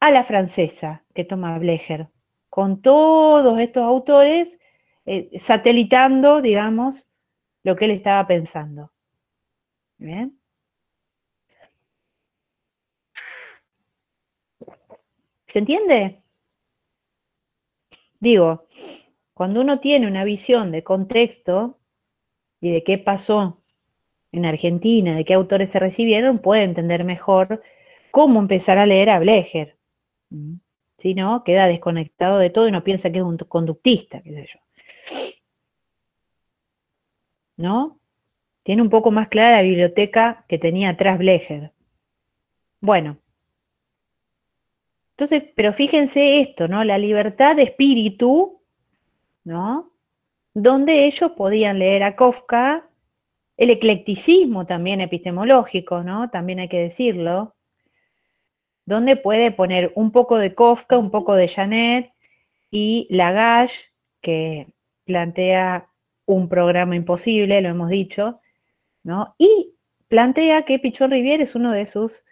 [SPEAKER 1] a la francesa que toma Blecher, con todos estos autores satelitando, digamos, lo que él estaba pensando. ¿Bien? ¿Se entiende? Digo, cuando uno tiene una visión de contexto y de qué pasó en Argentina, de qué autores se recibieron, puede entender mejor cómo empezar a leer a Blecher. Si no, queda desconectado de todo y no piensa que es un conductista, qué sé yo. ¿No? Tiene un poco más clara la biblioteca que tenía atrás Blecher. Bueno. Entonces, pero fíjense esto, ¿no? La libertad de espíritu, ¿no? Donde ellos podían leer a Kafka, el eclecticismo también epistemológico, ¿no? También hay que decirlo, donde puede poner un poco de Kafka, un poco de Janet y Lagache, que plantea un programa imposible, lo hemos dicho, ¿no? Y plantea que Pichon Rivière es uno de sus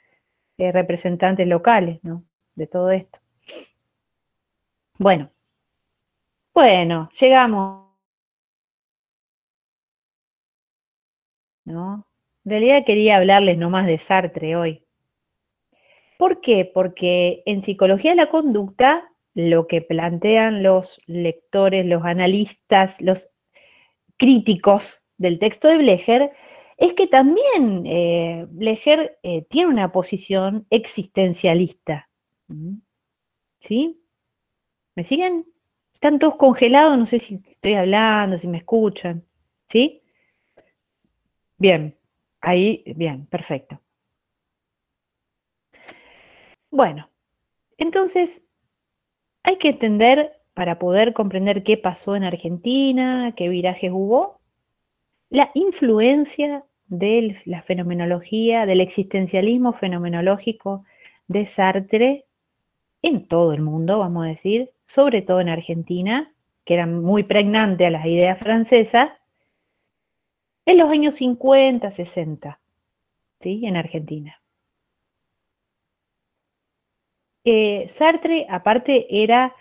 [SPEAKER 1] representantes locales, ¿no? De todo esto. Bueno, llegamos, ¿no? En realidad quería hablarles nomás de Sartre hoy. ¿Por qué? Porque en psicología de la conducta, lo que plantean los lectores, los analistas, los críticos del texto de Blecher, es que también Blecher tiene una posición existencialista. ¿Sí? ¿Me siguen? Están todos congelados, no sé si estoy hablando, si me escuchan. ¿Sí? Bien, ahí, bien, perfecto. Bueno, entonces hay que entender, para poder comprender qué pasó en Argentina, qué virajes hubo, la influencia de la fenomenología, del existencialismo fenomenológico de Sartre en todo el mundo, vamos a decir, sobre todo en Argentina, que era muy pregnante a las ideas francesas, en los años 50, 60, ¿sí? En Argentina. Sartre, aparte, era,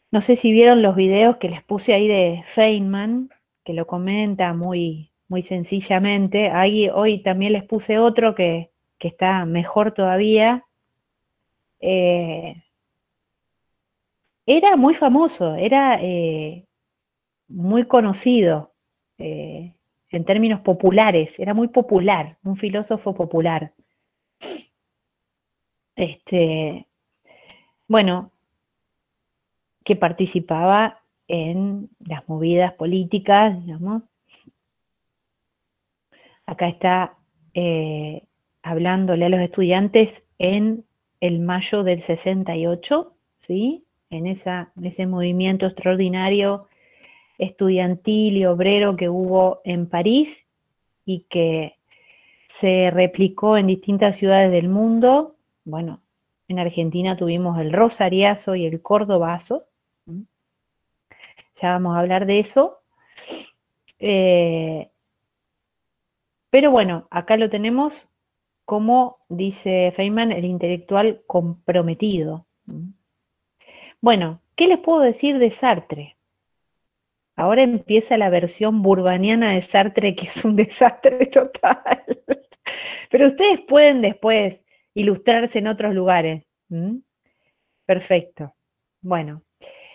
[SPEAKER 1] no sé si vieron los videos que les puse ahí de Feynman, que lo comenta muy, muy sencillamente. Ahí hoy también les puse otro que está mejor todavía. Era muy famoso, era muy conocido en términos populares, era muy popular, un filósofo popular. Bueno, que participaba en las movidas políticas, digamos. Acá está hablándole a los estudiantes en el mayo del 68, ¿sí? En ese movimiento extraordinario estudiantil y obrero que hubo en París y que se replicó en distintas ciudades del mundo. Bueno, en Argentina tuvimos el Rosariazo y el Cordobazo. Ya vamos a hablar de eso. Pero bueno, acá lo tenemos como dice Feynman, el intelectual comprometido. Bueno, ¿qué les puedo decir de Sartre? Ahora empieza la versión burbaniana de Sartre, que es un desastre total. Pero ustedes pueden después ilustrarse en otros lugares. Perfecto. Bueno,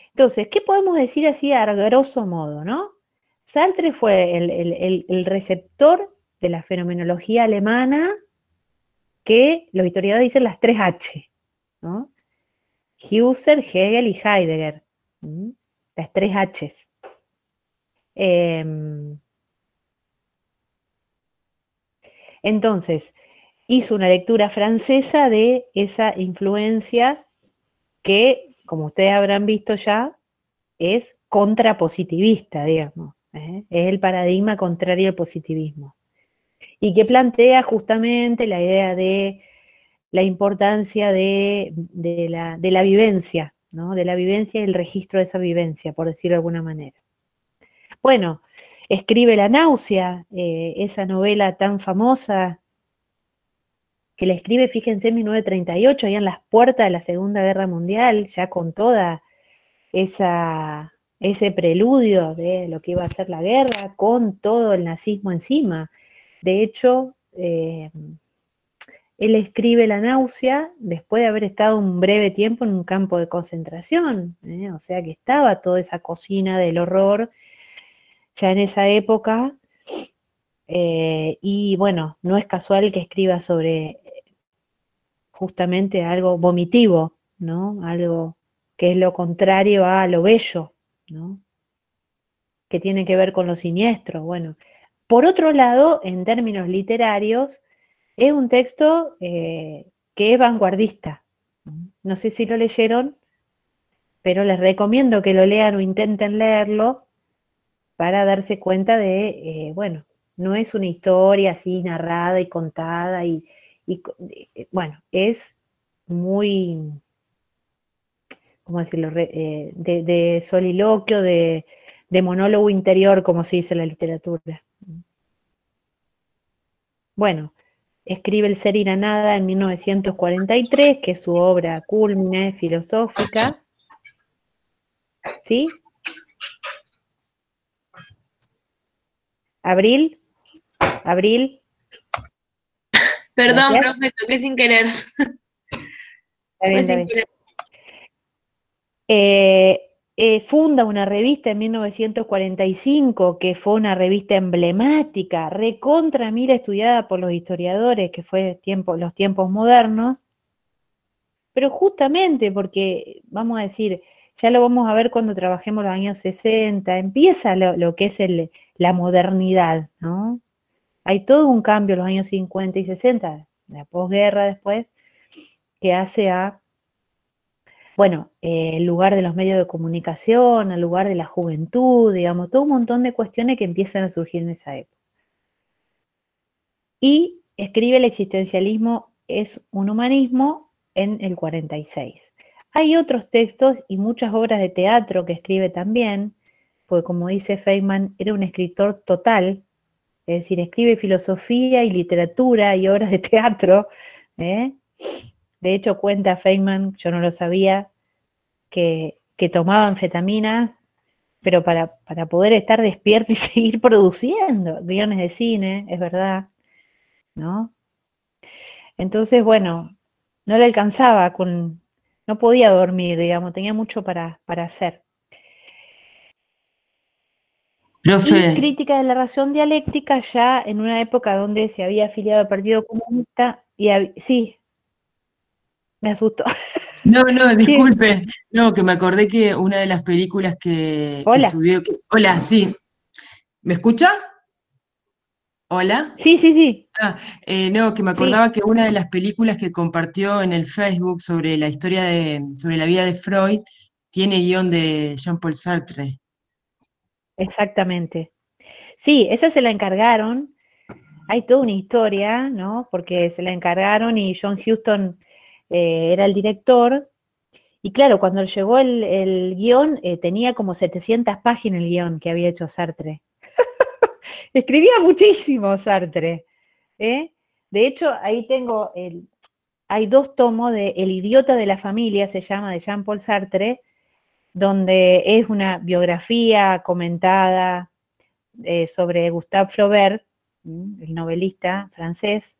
[SPEAKER 1] entonces, ¿qué podemos decir así a grosso modo, no? Sartre fue el receptor de la fenomenología alemana que los historiadores dicen las 3 H, ¿no? Husserl, Hegel y Heidegger. Las 3 Hs. Entonces, hizo una lectura francesa de esa influencia que, como ustedes habrán visto ya, es contrapositivista, digamos. Es el paradigma contrario al positivismo. Y que plantea justamente la idea de la importancia de la vivencia, ¿no? De la vivencia y el registro de esa vivencia, por decirlo de alguna manera. Bueno, escribe La náusea, esa novela tan famosa que la escribe, fíjense, en 1938, ahí en las puertas de la Segunda Guerra Mundial, ya con toda ese preludio de lo que iba a ser la guerra, con todo el nazismo encima. De hecho, él escribe La náusea después de haber estado un breve tiempo en un campo de concentración, o sea que estaba toda esa cocina del horror ya en esa época, y bueno, no es casual que escriba sobre justamente algo vomitivo, ¿no? Algo que es lo contrario a lo bello, ¿no? Que tiene que ver con lo siniestro. Bueno, por otro lado, en términos literarios, es un texto que es vanguardista. No sé si lo leyeron, pero les recomiendo que lo lean o intenten leerlo para darse cuenta de, bueno, no es una historia así narrada y contada bueno, es muy, ¿cómo decirlo?, de soliloquio, de monólogo interior, como se dice en la literatura. Bueno, escribe El ser y la nada en 1943, que es su obra cúlmine filosófica. ¿Sí? ¿Abril? ¿Abril?
[SPEAKER 6] Perdón,
[SPEAKER 1] Gracias.
[SPEAKER 6] profe, toqué sin querer.
[SPEAKER 1] Está
[SPEAKER 6] Fue
[SPEAKER 1] bien, está
[SPEAKER 6] sin
[SPEAKER 1] bien.
[SPEAKER 6] querer.
[SPEAKER 1] Funda una revista en 1945, que fue una revista emblemática, recontra mil estudiada por los historiadores, que fue los tiempos modernos, pero justamente porque, vamos a decir, ya lo vamos a ver cuando trabajemos los años 60, empieza lo que es la modernidad, ¿no? Hay todo un cambio en los años 50 y 60, la posguerra después, que hace bueno, el lugar de los medios de comunicación, el lugar de la juventud, digamos, todo un montón de cuestiones que empiezan a surgir en esa época. Y escribe El existencialismo es un humanismo en el 46. Hay otros textos y muchas obras de teatro que escribe también, porque como dice Feynman, era un escritor total, es decir, escribe filosofía y literatura y obras de teatro. ¿eh? De hecho, cuenta Feynman, yo no lo sabía, que tomaba anfetamina, pero para poder estar despierto y seguir produciendo guiones de cine, es verdad, ¿no? Entonces, bueno, no le alcanzaba, no podía dormir, digamos, tenía mucho para hacer.
[SPEAKER 8] Profe,
[SPEAKER 1] Y crítica de la razón dialéctica ya en una época donde se había afiliado al Partido Comunista y sí, me asustó.
[SPEAKER 8] no,
[SPEAKER 1] ¿Qué?
[SPEAKER 8] disculpe, no, que me acordé que una de las películas que
[SPEAKER 1] Hola.
[SPEAKER 8] subió, hola, sí, ¿me escucha? Hola.
[SPEAKER 1] Sí, sí, sí,
[SPEAKER 8] No, que me
[SPEAKER 1] sí,
[SPEAKER 8] acordaba que una de las películas que compartió en el Facebook sobre la historia sobre la vida de Freud, tiene guión de Jean-Paul Sartre.
[SPEAKER 1] exactamente. Sí, esa se la encargaron. Hay toda una historia, ¿no? Porque se la encargaron y John Huston era el director. Y claro, cuando llegó el guión, tenía como 700 páginas el guión que había hecho Sartre. Escribía muchísimo Sartre. ¿eh? De hecho, ahí tengo, hay 2 tomos de El idiota de la familia, se llama, de Jean-Paul Sartre, donde es una biografía comentada sobre Gustave Flaubert, el novelista francés.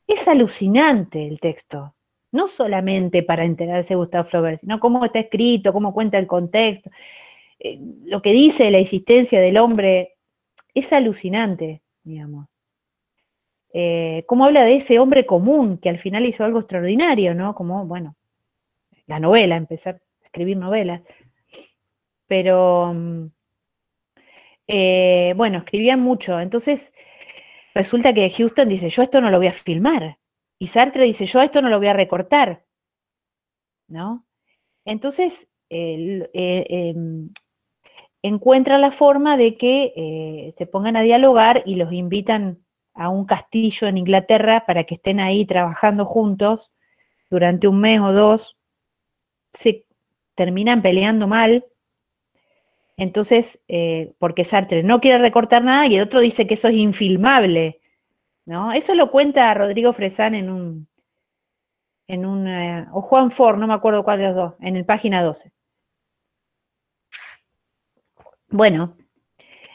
[SPEAKER 1] Es alucinante el texto, no solamente para enterarse de Gustave Flaubert, sino cómo está escrito, cómo cuenta el contexto, lo que dice de la existencia del hombre, es alucinante, digamos. Cómo habla de ese hombre común que al final hizo algo extraordinario, ¿no? Como, bueno, la novela, empezar a escribir novelas. Pero, bueno, escribía mucho. Entonces, resulta que Houston dice, yo esto no lo voy a filmar. Y Sartre dice, yo esto no lo voy a recortar, ¿no? Entonces, encuentra la forma de que se pongan a dialogar y los invitan a un castillo en Inglaterra para que estén ahí trabajando juntos durante un mes o dos. Se terminan peleando mal. Entonces, porque Sartre no quiere recortar nada y el otro dice que eso es infilmable, ¿no? Eso lo cuenta Rodrigo Fresán o Juan Ford, no me acuerdo cuál de los dos, en el página 12. Bueno,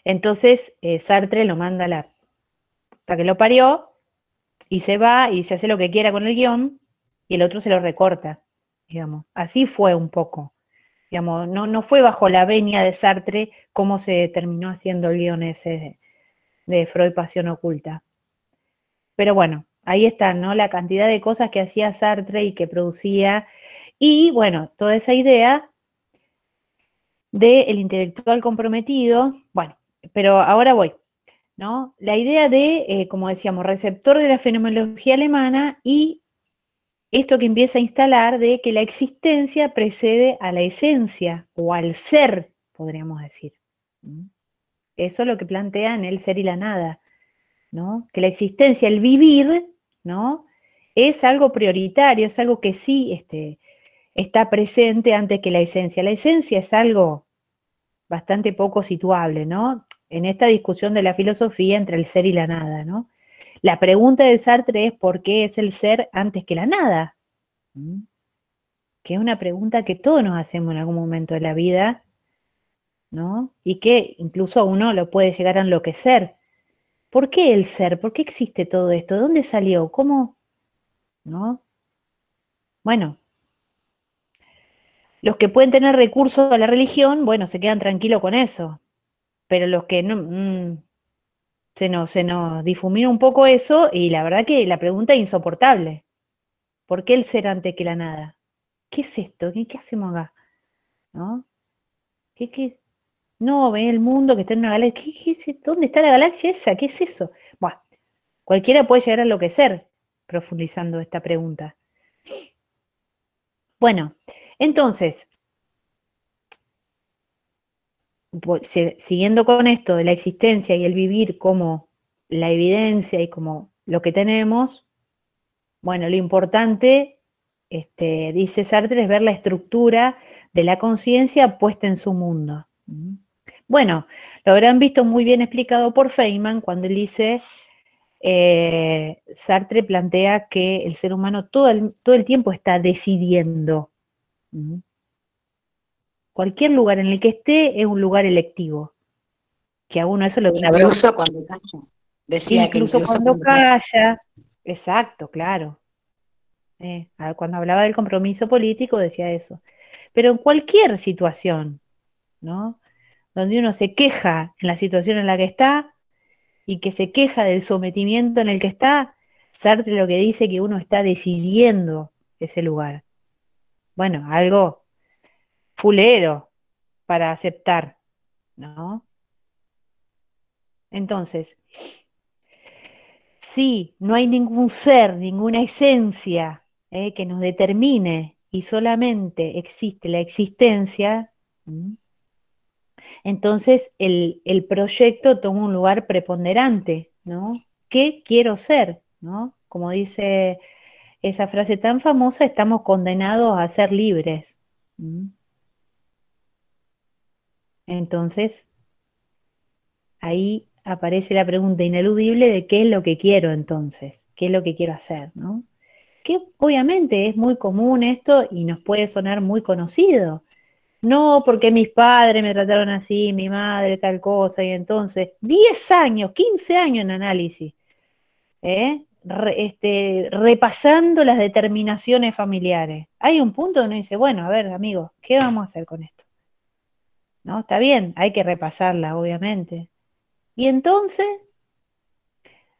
[SPEAKER 1] entonces Sartre lo manda hasta que lo parió y se va y se hace lo que quiera con el guión y el otro se lo recorta, digamos. Así fue un poco. Digamos, no fue bajo la venia de Sartre cómo se terminó haciendo el guión ese de Freud, Pasión Oculta. Pero bueno, ahí está, ¿no? La cantidad de cosas que hacía Sartre y que producía. Y bueno, toda esa idea del intelectual comprometido, bueno, pero ahora voy, ¿no? La idea de, como decíamos, receptor de la fenomenología alemana y esto que empieza a instalar de que la existencia precede a la esencia o al ser, podríamos decir. Eso es lo que plantea en El ser y la nada, ¿no? Que la existencia, el vivir, ¿no? Es algo prioritario, es algo que sí está presente antes que la esencia. La esencia es algo bastante poco situable, ¿no? En esta discusión de la filosofía entre el ser y la nada, ¿no? La pregunta de Sartre es ¿por qué es el ser antes que la nada? Que es una pregunta que todos nos hacemos en algún momento de la vida, ¿no? Y que incluso a uno lo puede llegar a enloquecer. ¿Por qué el ser? ¿Por qué existe todo esto? ¿De dónde salió? ¿Cómo? ¿No? Bueno, los que pueden tener recursos a la religión, bueno, se quedan tranquilos con eso. Pero los que no, se nos difumina un poco eso y la verdad que la pregunta es insoportable. ¿Por qué el ser antes que la nada? ¿Qué es esto? ¿Qué hacemos acá? ¿No? ¿Qué? No, ve el mundo que está en una galaxia. ¿Qué es esto? ¿Dónde está la galaxia esa? ¿Qué es eso? Bueno, cualquiera puede llegar a enloquecer profundizando esta pregunta. Bueno, entonces, siguiendo con esto de la existencia y el vivir como la evidencia y como lo que tenemos, bueno, lo importante, dice Sartre, es ver la estructura de la conciencia puesta en su mundo. Bueno, lo habrán visto muy bien explicado por Feynman cuando él dice, Sartre plantea que el ser humano todo el tiempo está decidiendo. Cualquier lugar en el que esté es un lugar electivo. Que a uno eso lo da una
[SPEAKER 4] Incluso cuando calla. Decía
[SPEAKER 1] incluso
[SPEAKER 4] que
[SPEAKER 1] cuando calla. Exacto, claro. Cuando hablaba del compromiso político decía eso. Pero en cualquier situación, ¿no? Donde uno se queja en la situación en la que está y que se queja del sometimiento en el que está, Sartre lo que dice que uno está decidiendo ese lugar. Bueno, algo fulero para aceptar, ¿no? Entonces, si no hay ningún ser, ninguna esencia que nos determine y solamente existe la existencia, entonces el proyecto toma un lugar preponderante, ¿no? ¿Qué quiero ser? ¿No? Como dice esa frase tan famosa, estamos condenados a ser libres. Entonces, ahí aparece la pregunta ineludible de qué es lo que quiero entonces, qué es lo que quiero hacer, ¿no? Que obviamente es muy común esto y nos puede sonar muy conocido. No, porque mis padres me trataron así, mi madre tal cosa, y entonces 10 años, 15 años en análisis, repasando las determinaciones familiares. Hay un punto donde uno dice, bueno, a ver, amigos, ¿qué vamos a hacer con esto? ¿No? Está bien, hay que repasarla, obviamente. Y entonces,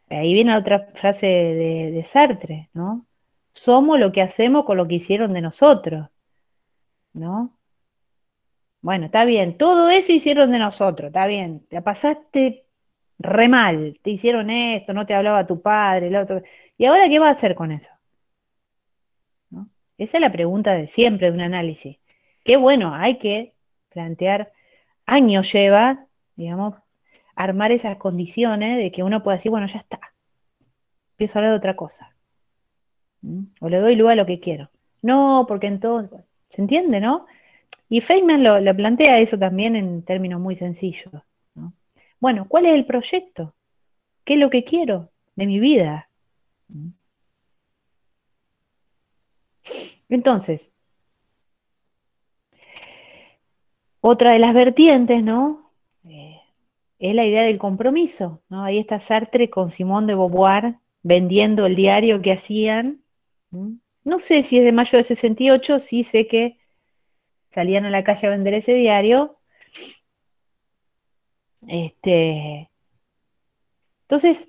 [SPEAKER 1] ahí viene otra frase de Sartre, ¿no? Somos lo que hacemos con lo que hicieron de nosotros, ¿no? Bueno, está bien, todo eso hicieron de nosotros, está bien. Te pasaste re mal, te hicieron esto, no te hablaba tu padre, el otro. ¿Y ahora qué va a hacer con eso? ¿No? Esa es la pregunta de siempre de un análisis. Qué bueno, hay que plantear, años lleva, digamos, armar esas condiciones de que uno pueda decir, bueno, ya está, empiezo a hablar de otra cosa. O le doy lugar a lo que quiero. No, porque entonces, ¿se entiende, no? Y Feynman lo plantea eso también en términos muy sencillos, ¿no? Bueno, ¿cuál es el proyecto? ¿Qué es lo que quiero de mi vida? Entonces, otra de las vertientes, ¿no? Es la idea del compromiso, ¿no? Ahí está Sartre con Simone de Beauvoir vendiendo el diario que hacían. No sé si es de mayo de 68, sí sé que salían a la calle a vender ese diario. Entonces,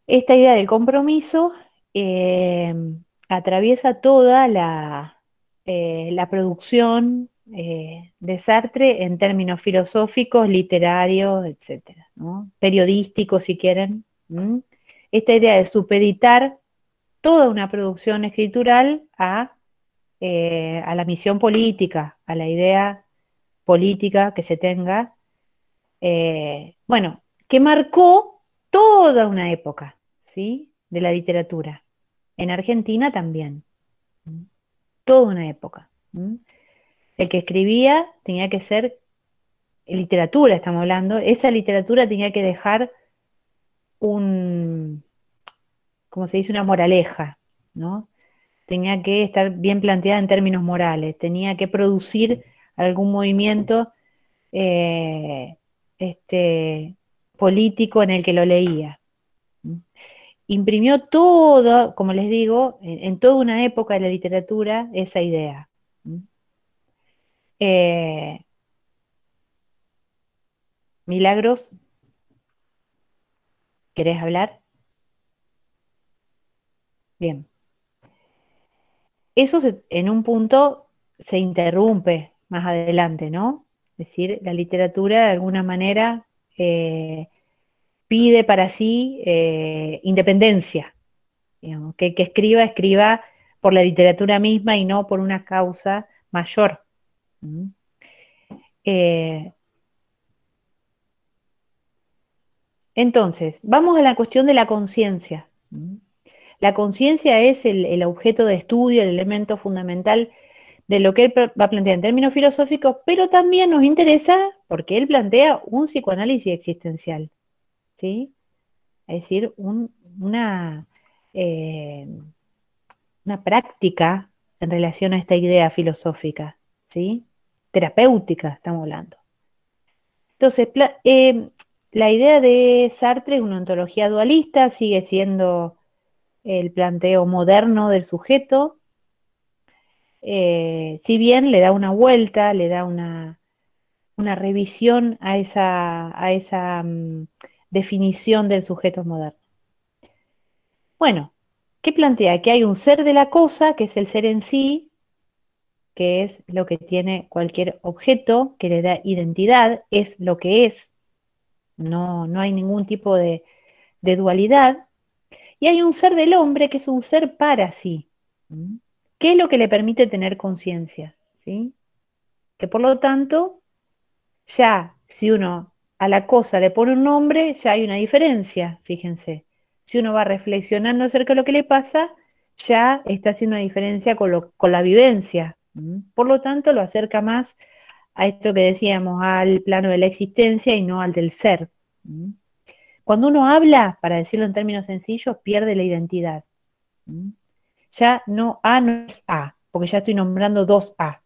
[SPEAKER 1] esta idea del compromiso eh, atraviesa toda la producción de Sartre en términos filosóficos, literarios, etcétera, ¿no? Periodísticos, si quieren. Esta idea de supeditar toda una producción escritural a la misión política, a la idea política que se tenga, bueno, que marcó toda una época, ¿sí? De la literatura. En Argentina también. Toda una época. El que escribía tenía que ser literatura, estamos hablando. Esa literatura tenía que dejar como se dice, una moraleja, ¿no? Tenía que estar bien planteada en términos morales, tenía que producir algún movimiento eh, político en el que lo leía. Imprimió todo, como les digo, en toda una época de la literatura, esa idea. Eh, Milagros, ¿querés hablar? Bien. Eso en un punto se interrumpe más adelante, ¿no? Es decir, la literatura de alguna manera pide para sí independencia, digamos, que escriba por la literatura misma y no por una causa mayor. Eh, entonces, vamos a la cuestión de la conciencia. La conciencia es el objeto de estudio, el elemento fundamental de lo que él va a plantear en términos filosóficos, pero también nos interesa porque él plantea un psicoanálisis existencial, ¿sí? Es decir, eh, una práctica en relación a esta idea filosófica, ¿sí? Terapéutica, estamos hablando. Entonces, la idea de Sartre es una ontología dualista, sigue siendo el planteo moderno del sujeto, si bien le da una vuelta, le da una revisión a esa definición del sujeto moderno. Bueno, ¿qué plantea? Que hay un ser de la cosa, que es el ser en sí, que es lo que tiene cualquier objeto, que le da identidad, es lo que es, no hay ningún tipo de dualidad, y hay un ser del hombre que es un ser para sí. ¿Qué es lo que le permite tener conciencia? ¿Sí? Que por lo tanto, ya si uno a la cosa le pone un nombre, ya hay una diferencia, fíjense. Si uno va reflexionando acerca de lo que le pasa, ya está haciendo una diferencia con la vivencia. Por lo tanto, lo acerca más a esto que decíamos, al plano de la existencia y no al del ser. Cuando uno habla, para decirlo en términos sencillos, pierde la identidad. Ya no A no es A, porque ya estoy nombrando dos A.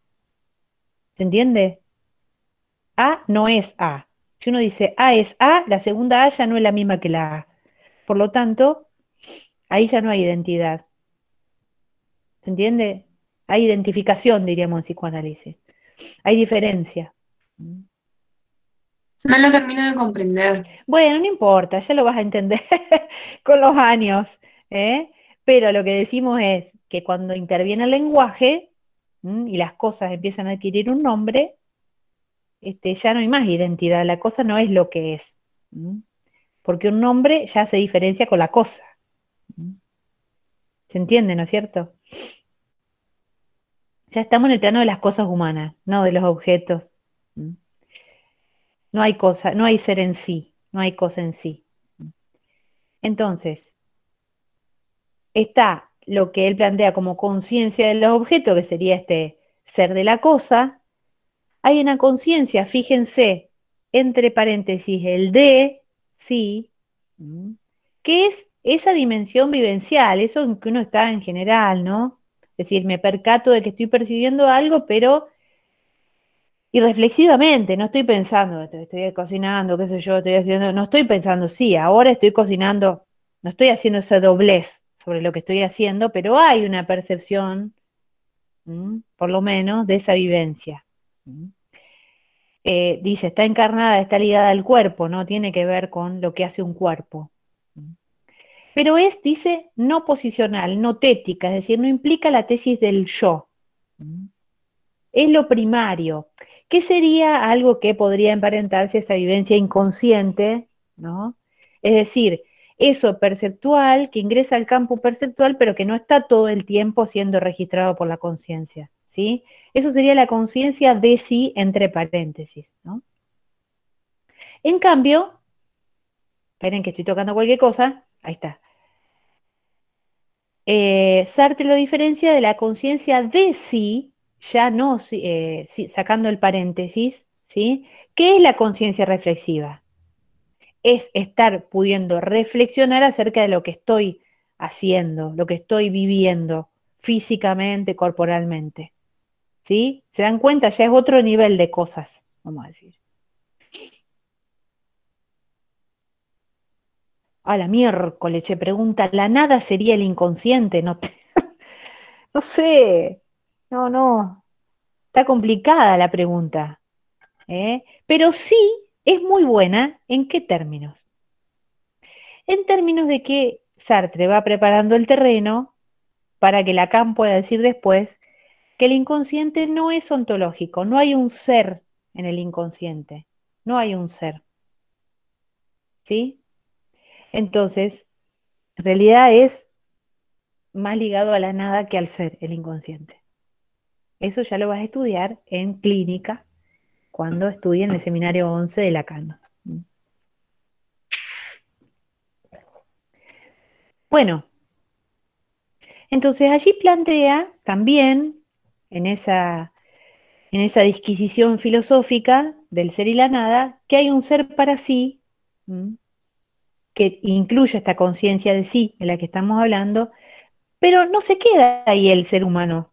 [SPEAKER 1] ¿Se entiende? A no es A. Si uno dice A es A, la segunda A ya no es la misma que la A. Por lo tanto, ahí ya no hay identidad. ¿Se entiende? Hay identificación, diríamos en psicoanálisis. Hay diferencia.
[SPEAKER 6] No lo termino de comprender.
[SPEAKER 1] Bueno, no importa, ya lo vas a entender con los años, ¿eh? Pero lo que decimos es que cuando interviene el lenguaje y las cosas empiezan a adquirir un nombre, ya no hay más identidad, la cosa no es lo que es. porque un nombre ya se diferencia con la cosa. ¿Se entiende, no es cierto? Ya estamos en el plano de las cosas humanas, no de los objetos. No hay cosa, no hay ser en sí, no hay cosa en sí. Entonces, está lo que él plantea como conciencia de los objetos, que sería este ser de la cosa. Hay una conciencia, fíjense, entre paréntesis, el de, sí, que es esa dimensión vivencial, eso en que uno está en general, ¿no? Es decir, me percato de que estoy percibiendo algo, pero irreflexivamente, no estoy pensando, estoy cocinando, qué sé yo, estoy haciendo, no estoy pensando, sí, ahora estoy cocinando, no estoy haciendo ese doblez sobre lo que estoy haciendo, pero hay una percepción, por lo menos, de esa vivencia. Dice, está encarnada, está ligada al cuerpo, no tiene que ver con lo que hace un cuerpo. Pero es, dice, no posicional, no tética, es decir, no implica la tesis del yo. Es lo primario. ¿Qué sería algo que podría emparentarse a esa vivencia inconsciente, ¿no? Es decir, eso perceptual que ingresa al campo perceptual, pero que no está todo el tiempo siendo registrado por la conciencia, ¿sí? Eso sería la conciencia de sí entre paréntesis, ¿no? En cambio, esperen que estoy tocando cualquier cosa, ahí está. Sartre lo diferencia de la conciencia de sí, ya no sacando el paréntesis, ¿sí? ¿Qué es la conciencia reflexiva? Es estar pudiendo reflexionar acerca de lo que estoy haciendo, lo que estoy viviendo físicamente, corporalmente. ¿Sí? ¿Se dan cuenta? Ya es otro nivel de cosas, vamos a decir. A la miércoles, se pregunta, ¿la nada sería el inconsciente? No, no sé, no, está complicada la pregunta, ¿eh? Pero sí es muy buena. ¿En qué términos? En términos de que Sartre va preparando el terreno para que Lacan pueda decir después que el inconsciente no es ontológico, no hay un ser en el inconsciente, no hay un ser, ¿sí? Entonces, en realidad es más ligado a la nada que al ser, el inconsciente. Eso ya lo vas a estudiar en clínica cuando estudien el seminario 11 de Lacan. Bueno, entonces allí plantea también en esa disquisición filosófica del ser y la nada, que hay un ser para sí, que incluye esta conciencia de sí de la que estamos hablando, pero no se queda ahí el ser humano,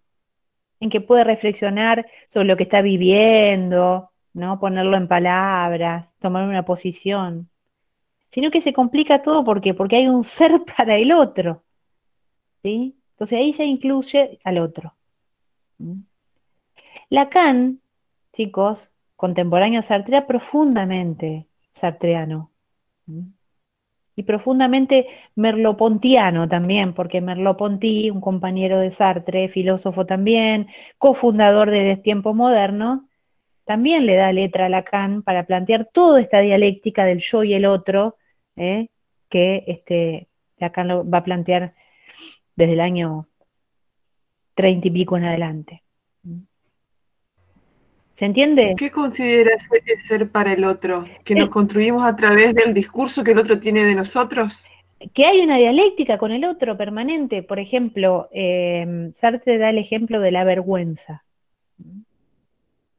[SPEAKER 1] en que puede reflexionar sobre lo que está viviendo, ¿no? Ponerlo en palabras, tomar una posición, sino que se complica todo porque hay un ser para el otro, ¿sí? Entonces ahí ya incluye al otro. Lacan, chicos, contemporáneo a Sartre, era profundamente sartreano. Y profundamente merleau-pontiano también, porque Merleau-Ponty, un compañero de Sartre, filósofo también, cofundador del tiempo moderno, también le da letra a Lacan para plantear toda esta dialéctica del yo y el otro, que Lacan lo va a plantear desde el año 30 y pico en adelante. ¿Se entiende?
[SPEAKER 6] ¿Qué consideras ser para el otro? ¿Que nos construimos a través del discurso que el otro tiene de nosotros?
[SPEAKER 1] Que hay una dialéctica con el otro permanente. Por ejemplo, Sartre da el ejemplo de la vergüenza.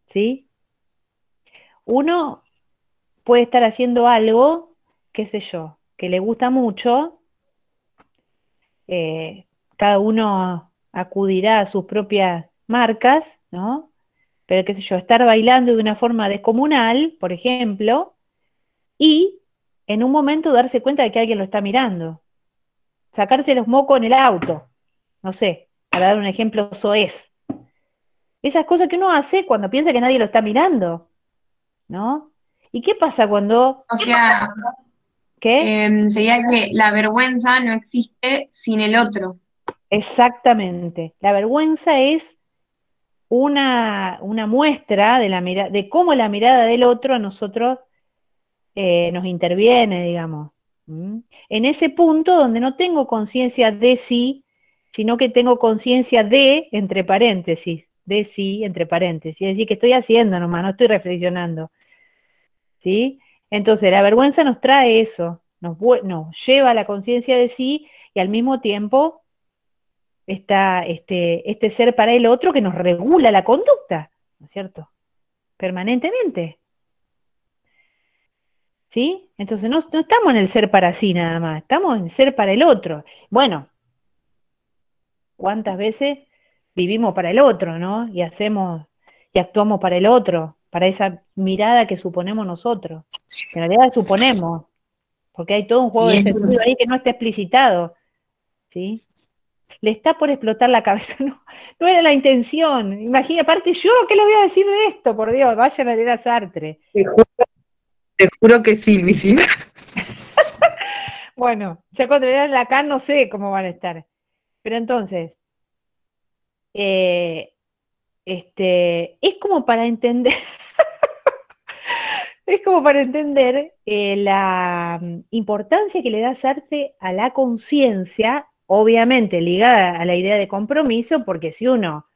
[SPEAKER 1] ¿Sí? Uno puede estar haciendo algo, qué sé yo, que le gusta mucho, cada uno acudirá a sus propias marcas, ¿no? Pero qué sé yo, estar bailando de una forma descomunal, por ejemplo, y en un momento darse cuenta de que alguien lo está mirando. Sacarse los mocos en el auto, no sé, para dar un ejemplo soez. Esas cosas que uno hace cuando piensa que nadie lo está mirando, ¿no? ¿Y qué pasa cuando...
[SPEAKER 6] O sea, sería que la vergüenza no existe sin el otro.
[SPEAKER 1] Exactamente. La vergüenza es una muestra de cómo la mirada del otro a nosotros nos interviene, digamos. En ese punto donde no tengo conciencia de sí, sino que tengo conciencia de, entre paréntesis, de sí, entre paréntesis, es decir, que estoy haciendo nomás, no estoy reflexionando, ¿sí? Entonces, la vergüenza nos trae eso, nos lleva a la conciencia de sí y al mismo tiempo está este ser para el otro que nos regula la conducta, ¿no es cierto? Permanentemente. ¿Sí? Entonces no estamos en el ser para sí nada más, estamos en el ser para el otro. Bueno, ¿cuántas veces vivimos para el otro, ¿no? Y hacemos y actuamos para el otro, para esa mirada que suponemos nosotros. Que en realidad suponemos, porque hay todo un juego de sentido ahí que no está explicitado, ¿sí? Le está por explotar la cabeza, no era la intención. Imagina, aparte yo, ¿qué le voy a decir de esto? Por Dios, vayan a leer a Sartre.
[SPEAKER 2] Te juro que sí, Luisina.
[SPEAKER 1] Bueno, ya cuando lean Lacan no sé cómo van a estar. Pero entonces, es como para entender, es como para entender la importancia que le da Sartre a la conciencia, obviamente ligada a la idea de compromiso, porque si uno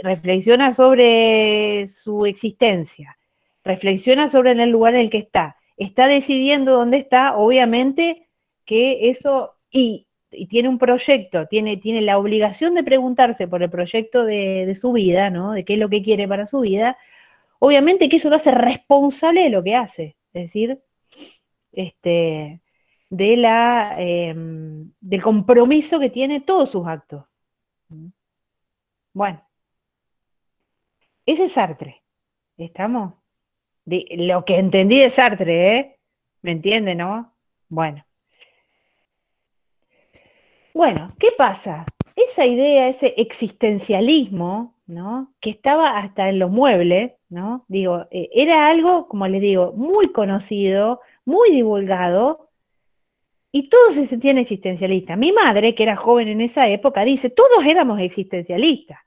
[SPEAKER 1] reflexiona sobre su existencia, reflexiona sobre el lugar en el que está decidiendo dónde está, obviamente que eso, y tiene un proyecto, tiene la obligación de preguntarse por el proyecto de su vida, ¿no? De qué es lo que quiere para su vida, obviamente que eso lo hace responsable de lo que hace, es decir, del compromiso que tiene todos sus actos. Bueno, ese es Sartre, ¿estamos? De lo que entendí de Sartre, ¿eh? ¿Me entiende, no? Bueno. Bueno, ¿qué pasa? Esa idea, ese existencialismo, ¿no? Que estaba hasta en los muebles, ¿no? Digo, era algo, como les digo, muy conocido, muy divulgado, y todos se sentían existencialistas. Mi madre, que era joven en esa época, dice, todos éramos existencialistas,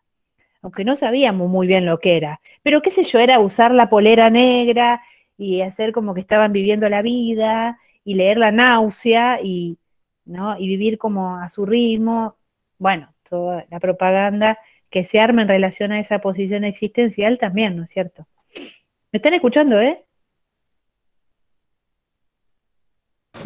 [SPEAKER 1] aunque no sabíamos muy bien lo que era. Pero qué sé yo, era usar la polera negra y hacer como que estaban viviendo la vida y leer La náusea y, ¿no? Y vivir como a su ritmo. Bueno, toda la propaganda que se arma en relación a esa posición existencial también, ¿no es cierto? ¿Me están escuchando, eh?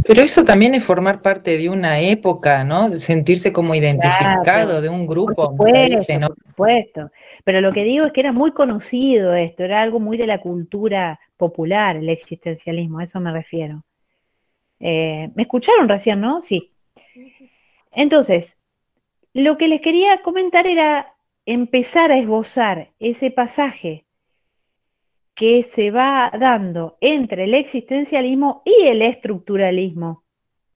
[SPEAKER 2] Pero eso también es formar parte de una época, ¿no? De sentirse como identificado
[SPEAKER 1] Claro,
[SPEAKER 2] de un
[SPEAKER 1] por
[SPEAKER 2] grupo, me parece,
[SPEAKER 1] supuesto,
[SPEAKER 2] ¿no?
[SPEAKER 1] por supuesto. Pero lo que digo es que era muy conocido esto, era algo muy de la cultura popular, el existencialismo, a eso me refiero. ¿Me escucharon recién, no? Sí. Entonces, lo que les quería comentar era empezar a esbozar ese pasaje que se va dando entre el existencialismo y el estructuralismo,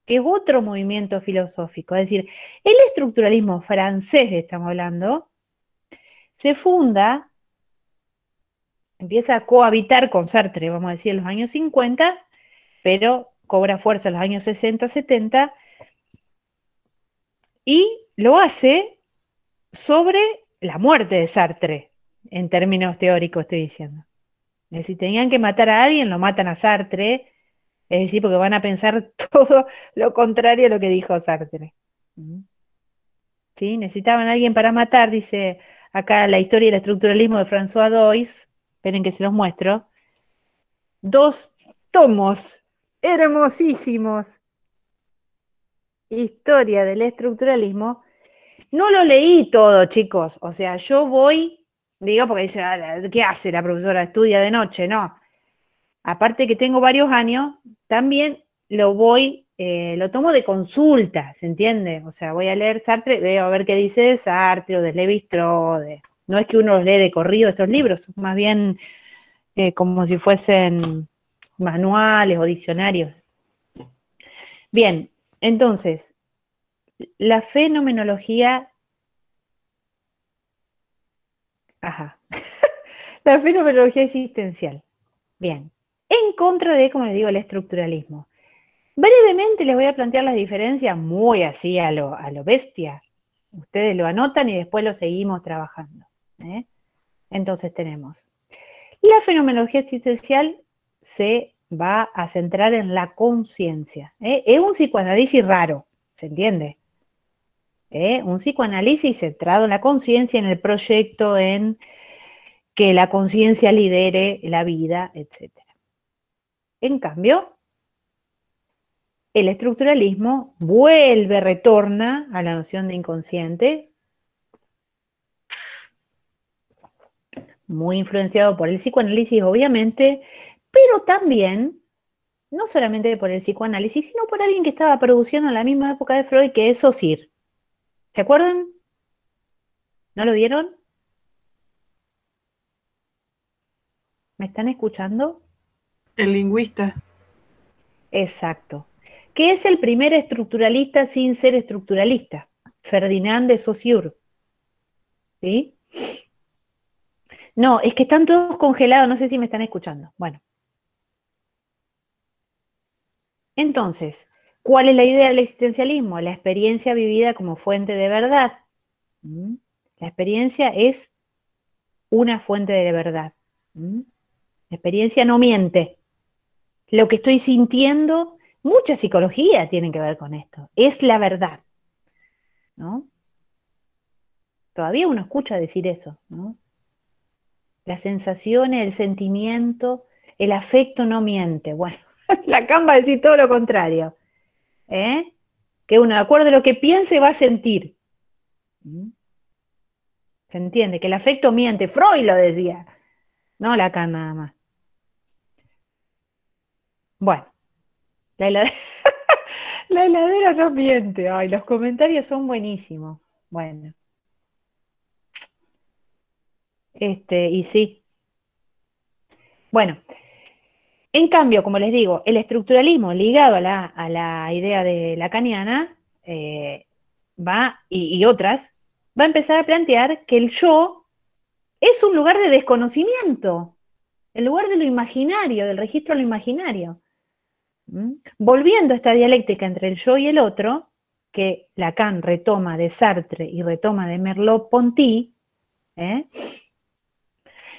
[SPEAKER 1] que es otro movimiento filosófico. Es decir, el estructuralismo francés, estamos hablando, se funda, empieza a cohabitar con Sartre, vamos a decir, en los años 50, pero cobra fuerza en los años 60, 70, y lo hace sobre la muerte de Sartre, en términos teóricos estoy diciendo. Es decir, tenían que matar a alguien, lo matan a Sartre, es decir, porque van a pensar todo lo contrario a lo que dijo Sartre. ¿Sí? Necesitaban a alguien para matar, dice acá la historia del estructuralismo de François Doys, esperen que se los muestro, 2 tomos hermosísimos, historia del estructuralismo. No lo leí todo, chicos, o sea, yo voy, digo, porque dice, ¿qué hace la profesora? Estudia de noche, no. Aparte que tengo varios años, también lo tomo de consulta, ¿se entiende? O sea, voy a leer Sartre, veo a ver qué dice de Sartre o de Lévi-Strauss. No es que uno los lee de corrido esos libros, son más bien como si fuesen manuales o diccionarios. Bien, entonces, la fenomenología, la fenomenología existencial. Bien, en contra de, como les digo, el estructuralismo. Brevemente les voy a plantear las diferencias muy así a lo bestia. Ustedes lo anotan y después lo seguimos trabajando. Entonces tenemos, la fenomenología existencial se va a centrar en la conciencia. Es un psicoanálisis raro, ¿se entiende? Un psicoanálisis centrado en la conciencia, en el proyecto, en que la conciencia lidere la vida, etc. En cambio, el estructuralismo retorna a la noción de inconsciente, muy influenciado por el psicoanálisis, obviamente, pero también, no solamente por el psicoanálisis, sino por alguien que estaba produciendo en la misma época de Freud, que es Saussure. ¿Se acuerdan? ¿No lo vieron? ¿Me están escuchando?
[SPEAKER 6] El lingüista.
[SPEAKER 1] Exacto. Que es el primer estructuralista sin ser estructuralista, Ferdinand de Saussure. ¿Sí? No, es que están todos congelados, no sé si me están escuchando. Bueno. Entonces, ¿cuál es la idea del existencialismo? La experiencia vivida como fuente de verdad. La experiencia es una fuente de verdad. La experiencia no miente. Lo que estoy sintiendo, mucha psicología tiene que ver con esto. Es la verdad, ¿no? Todavía uno escucha decir eso, ¿no? Las sensaciones, el sentimiento, el afecto no miente. Bueno, Lacan va a decir todo lo contrario. Que uno, de acuerdo a lo que piense, va a sentir. ¿Se entiende? Que el afecto miente. Freud lo decía. No Lacan nada más. Bueno, la heladera no miente. Ay, los comentarios son buenísimos. Bueno. Y sí. Bueno, en cambio, como les digo, el estructuralismo ligado a la idea de lacaniana y otras, va a empezar a plantear que el yo es un lugar de desconocimiento, el lugar de lo imaginario, del registro de lo imaginario. Volviendo a esta dialéctica entre el yo y el otro, que Lacan retoma de Sartre y retoma de Merleau-Ponty,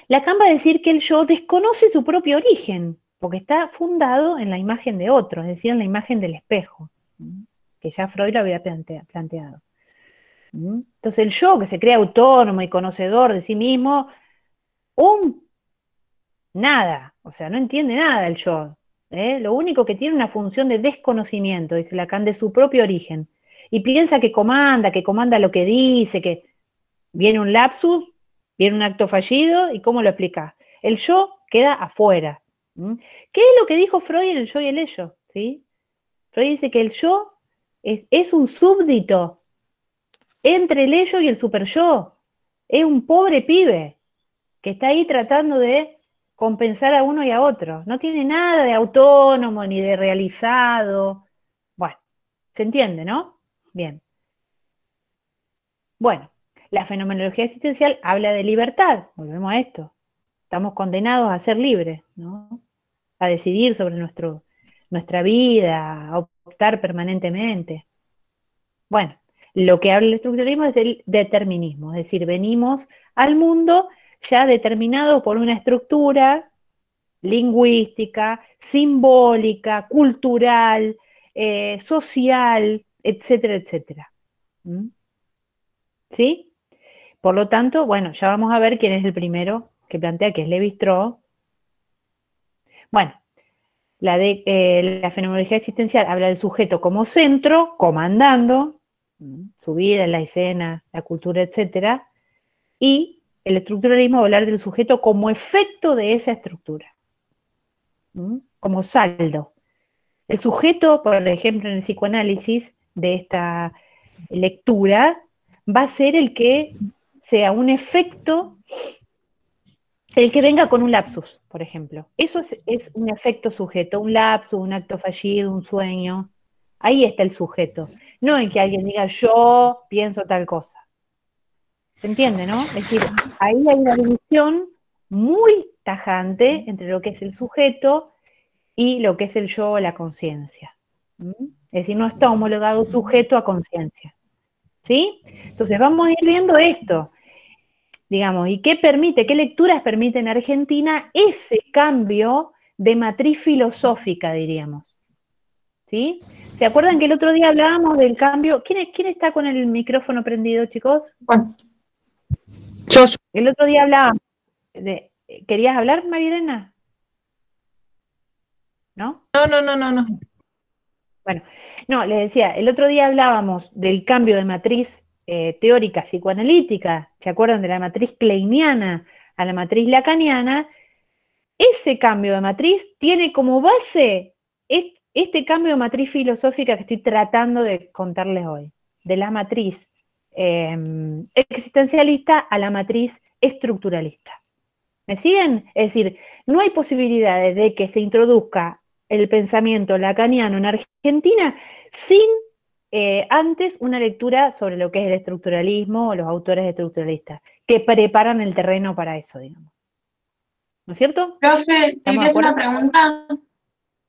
[SPEAKER 1] Lacan va a decir que el yo desconoce su propio origen, porque está fundado en la imagen de otro, es decir, en la imagen del espejo, que ya Freud lo había planteado. Entonces el yo, que se cree autónomo y conocedor de sí mismo, nada, o sea, no entiende nada el yo. Lo único que tiene una función de desconocimiento, dice Lacan, de su propio origen. Y piensa que comanda lo que dice, que viene un lapsus, viene un acto fallido, ¿y cómo lo explicás? El yo queda afuera. ¿Qué es lo que dijo Freud en el yo y el ello? ¿Sí? Freud dice que el yo es un súbdito entre el ello y el superyo. Es un pobre pibe que está ahí tratando de compensar a uno y a otro. No tiene nada de autónomo ni de realizado. Bueno, ¿se entiende, no? Bien. Bueno, la fenomenología existencial habla de libertad. Volvemos a esto. Estamos condenados a ser libres, ¿no? A decidir sobre nuestra vida, a optar permanentemente. Bueno, lo que habla el estructuralismo es del determinismo, es decir, venimos al mundo ya determinado por una estructura lingüística, simbólica, cultural, social, etcétera, etcétera. ¿Sí? Por lo tanto, bueno, ya vamos a ver quién es el primero que plantea, que es Lévi-Strauss. Bueno, la fenomenología existencial habla del sujeto como centro, comandando su vida, la escena, la cultura, etcétera, y el estructuralismo va a hablar del sujeto como efecto de esa estructura, como saldo. El sujeto, por ejemplo, en el psicoanálisis de esta lectura, va a ser el que sea un efecto, el que venga con un lapsus, por ejemplo. Eso es un efecto sujeto, un lapsus, un acto fallido, un sueño. Ahí está el sujeto. No en que alguien diga, yo pienso tal cosa. ¿Se entiende, no? Es decir, ahí hay una división muy tajante entre lo que es el sujeto y lo que es el yo o la conciencia. Es decir, no está homologado sujeto a conciencia. ¿Sí? Entonces vamos a ir viendo esto, digamos, y qué lecturas permiten en Argentina ese cambio de matriz filosófica, diríamos. ¿Sí? ¿Se acuerdan que el otro día hablábamos del cambio? ¿Quién está con el micrófono prendido, chicos?
[SPEAKER 2] Bueno, yo.
[SPEAKER 1] El otro día hablábamos de... ¿Querías hablar, Marilena? ¿No?
[SPEAKER 2] No.
[SPEAKER 1] Bueno, no, les decía, el otro día hablábamos del cambio de matriz teórica psicoanalítica, ¿se acuerdan de la matriz kleiniana a la matriz lacaniana? Ese cambio de matriz tiene como base este cambio de matriz filosófica que estoy tratando de contarles hoy, de la matriz existencialista a la matriz estructuralista. ¿Me siguen? Es decir, no hay posibilidades de que se introduzca el pensamiento lacaniano en Argentina sin antes una lectura sobre lo que es el estructuralismo o los autores estructuralistas, que preparan el terreno para eso, digamos. ¿No es cierto?
[SPEAKER 9] Profe, ¿te quería hacer una pregunta?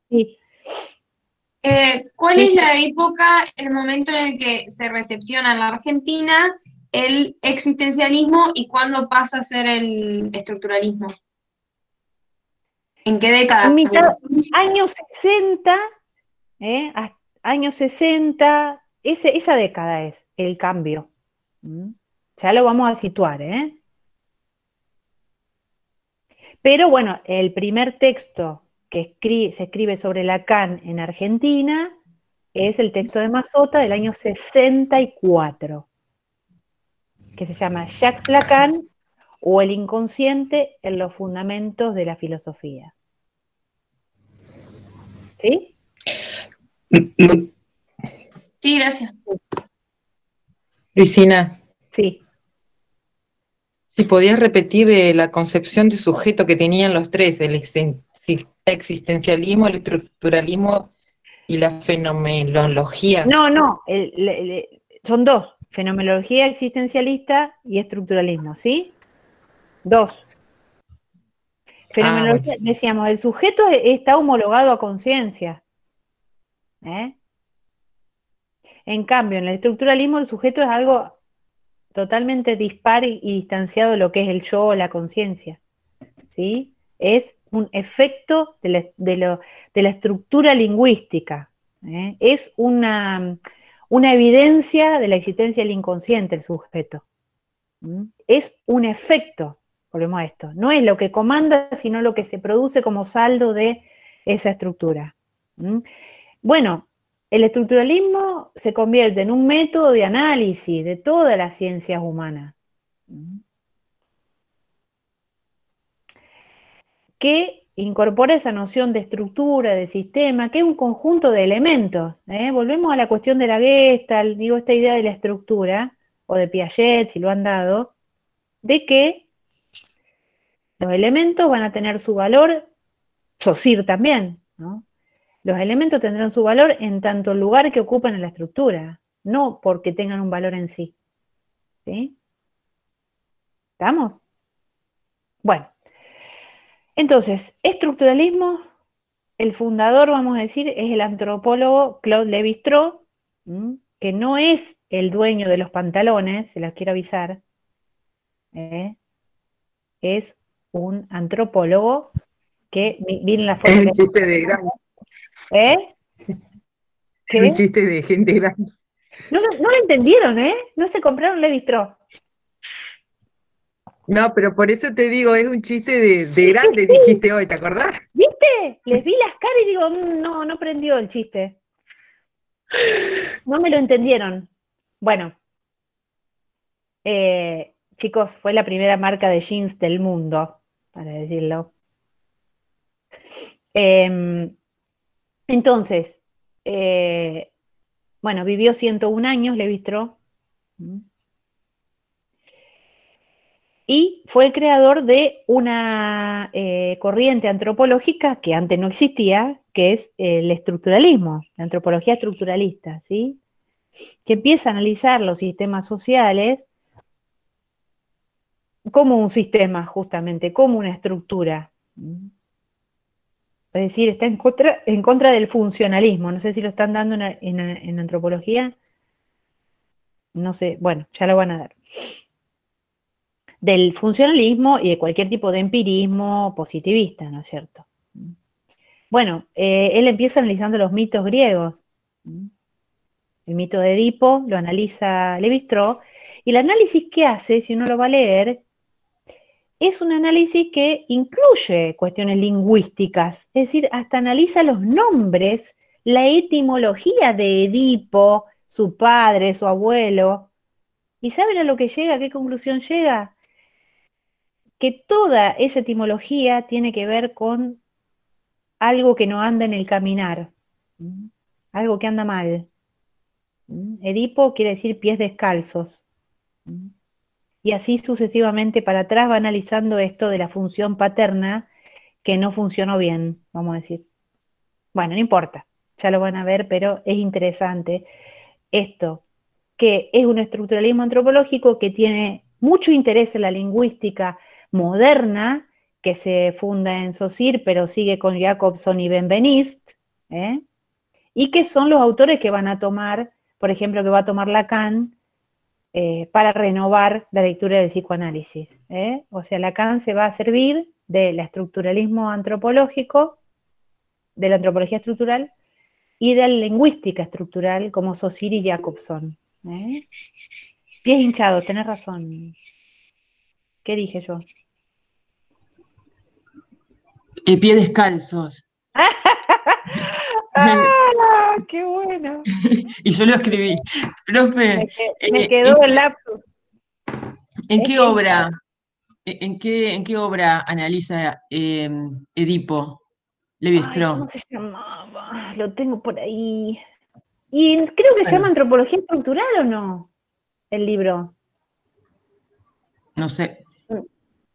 [SPEAKER 1] Sí.
[SPEAKER 9] ¿Cuál es la época, el momento en el que se recepciona en la Argentina el existencialismo y cuándo pasa a ser el estructuralismo? ¿En qué década?
[SPEAKER 1] Años 60, años 60, esa década es el cambio. Ya lo vamos a situar, Pero bueno, el primer texto que se escribe sobre Lacan en Argentina es el texto de Mazota del año 64, que se llama Jacques Lacan o el inconsciente en los fundamentos de la filosofía. ¿Sí?
[SPEAKER 9] Sí, gracias.
[SPEAKER 2] Luisina.
[SPEAKER 1] Sí.
[SPEAKER 2] Si podías repetir la concepción de sujeto que tenían los tres, el existencialismo, el estructuralismo y la fenomenología.
[SPEAKER 1] No, son dos, fenomenología existencialista y estructuralismo, ¿sí? Dos. Fenomenología,
[SPEAKER 2] bueno.
[SPEAKER 1] decíamos, el sujeto está homologado a conciencia. En cambio, en el estructuralismo el sujeto es algo totalmente dispar y distanciado de lo que es el yo o la conciencia, ¿sí? Es un efecto de la estructura lingüística, es una evidencia de la existencia del inconsciente el sujeto. Es un efecto, volvemos a esto, no es lo que comanda, sino lo que se produce como saldo de esa estructura. Bueno, el estructuralismo se convierte en un método de análisis de todas las ciencias humanas, que incorpora esa noción de estructura, de sistema, que es un conjunto de elementos. Volvemos a la cuestión de la Gestalt, digo, esta idea de la estructura, o de Piaget, si lo han dado, de que los elementos van a tener su valor, Saussure también, ¿no? Los elementos tendrán su valor en tanto el lugar que ocupan en la estructura, no porque tengan un valor en sí. ¿Sí? ¿Estamos? Bueno, entonces, estructuralismo, el fundador, vamos a decir, es el antropólogo Claude Lévi-Strauss, que no es el dueño de los pantalones, se las quiero avisar, es un antropólogo que, miren la foto.
[SPEAKER 2] Es un chiste de grande.
[SPEAKER 1] ¿Qué?
[SPEAKER 2] Es un chiste de gente grande.
[SPEAKER 1] No lo entendieron, no se compraron Lévi-Strauss.
[SPEAKER 2] No, pero por eso te digo, es un chiste de grande, dijiste hoy, ¿te acordás?
[SPEAKER 1] ¿Viste? Les vi las caras y digo, no prendió el chiste. No me lo entendieron. Bueno, chicos, fue la primera marca de jeans del mundo, para decirlo. Entonces, bueno, vivió 101 años, Lévi-Strauss. Y fue el creador de una corriente antropológica que antes no existía, que es el estructuralismo, la antropología estructuralista, ¿sí? Que empieza a analizar los sistemas sociales como un sistema, justamente, como una estructura. Es decir, está en contra del funcionalismo. No sé si lo están dando en antropología. No sé, bueno, ya lo van a dar. Del funcionalismo y de cualquier tipo de empirismo positivista, ¿no es cierto? Bueno, él empieza analizando los mitos griegos. El mito de Edipo lo analiza Levi-Strauss, y el análisis que hace, si uno lo va a leer, es un análisis que incluye cuestiones lingüísticas, es decir, hasta analiza los nombres, la etimología de Edipo, su padre, su abuelo. ¿Y saben a lo que llega? ¿A qué conclusión llega? Que toda esa etimología tiene que ver con algo que no anda en el caminar, algo que anda mal. Edipo quiere decir pies descalzos. Y así sucesivamente para atrás va analizando esto de la función paterna que no funcionó bien, vamos a decir. Bueno, no importa, ya lo van a ver, pero es interesante esto, que es un estructuralismo antropológico que tiene mucho interés en la lingüística moderna, que se funda en Saussure, pero sigue con Jacobson y Benveniste, y que son los autores que van a tomar, por ejemplo, que va a tomar Lacan para renovar la lectura del psicoanálisis. O sea, Lacan se va a servir del estructuralismo antropológico, de la antropología estructural y de la lingüística estructural como Saussure y Jacobson. Pies hinchados, tenés razón. ¿Qué dije yo?
[SPEAKER 8] Pies descalzos.
[SPEAKER 1] ¡Ah, qué bueno!
[SPEAKER 8] Y yo lo escribí. Profe,
[SPEAKER 1] Me quedó el lapsus.
[SPEAKER 8] ¿en qué obra? ¿En qué obra analiza Edipo Levi-Strauss?
[SPEAKER 1] ¿Cómo se llamaba? Lo tengo por ahí. Y creo que se llama Antropología Estructural, ¿o no? El libro.
[SPEAKER 8] No sé.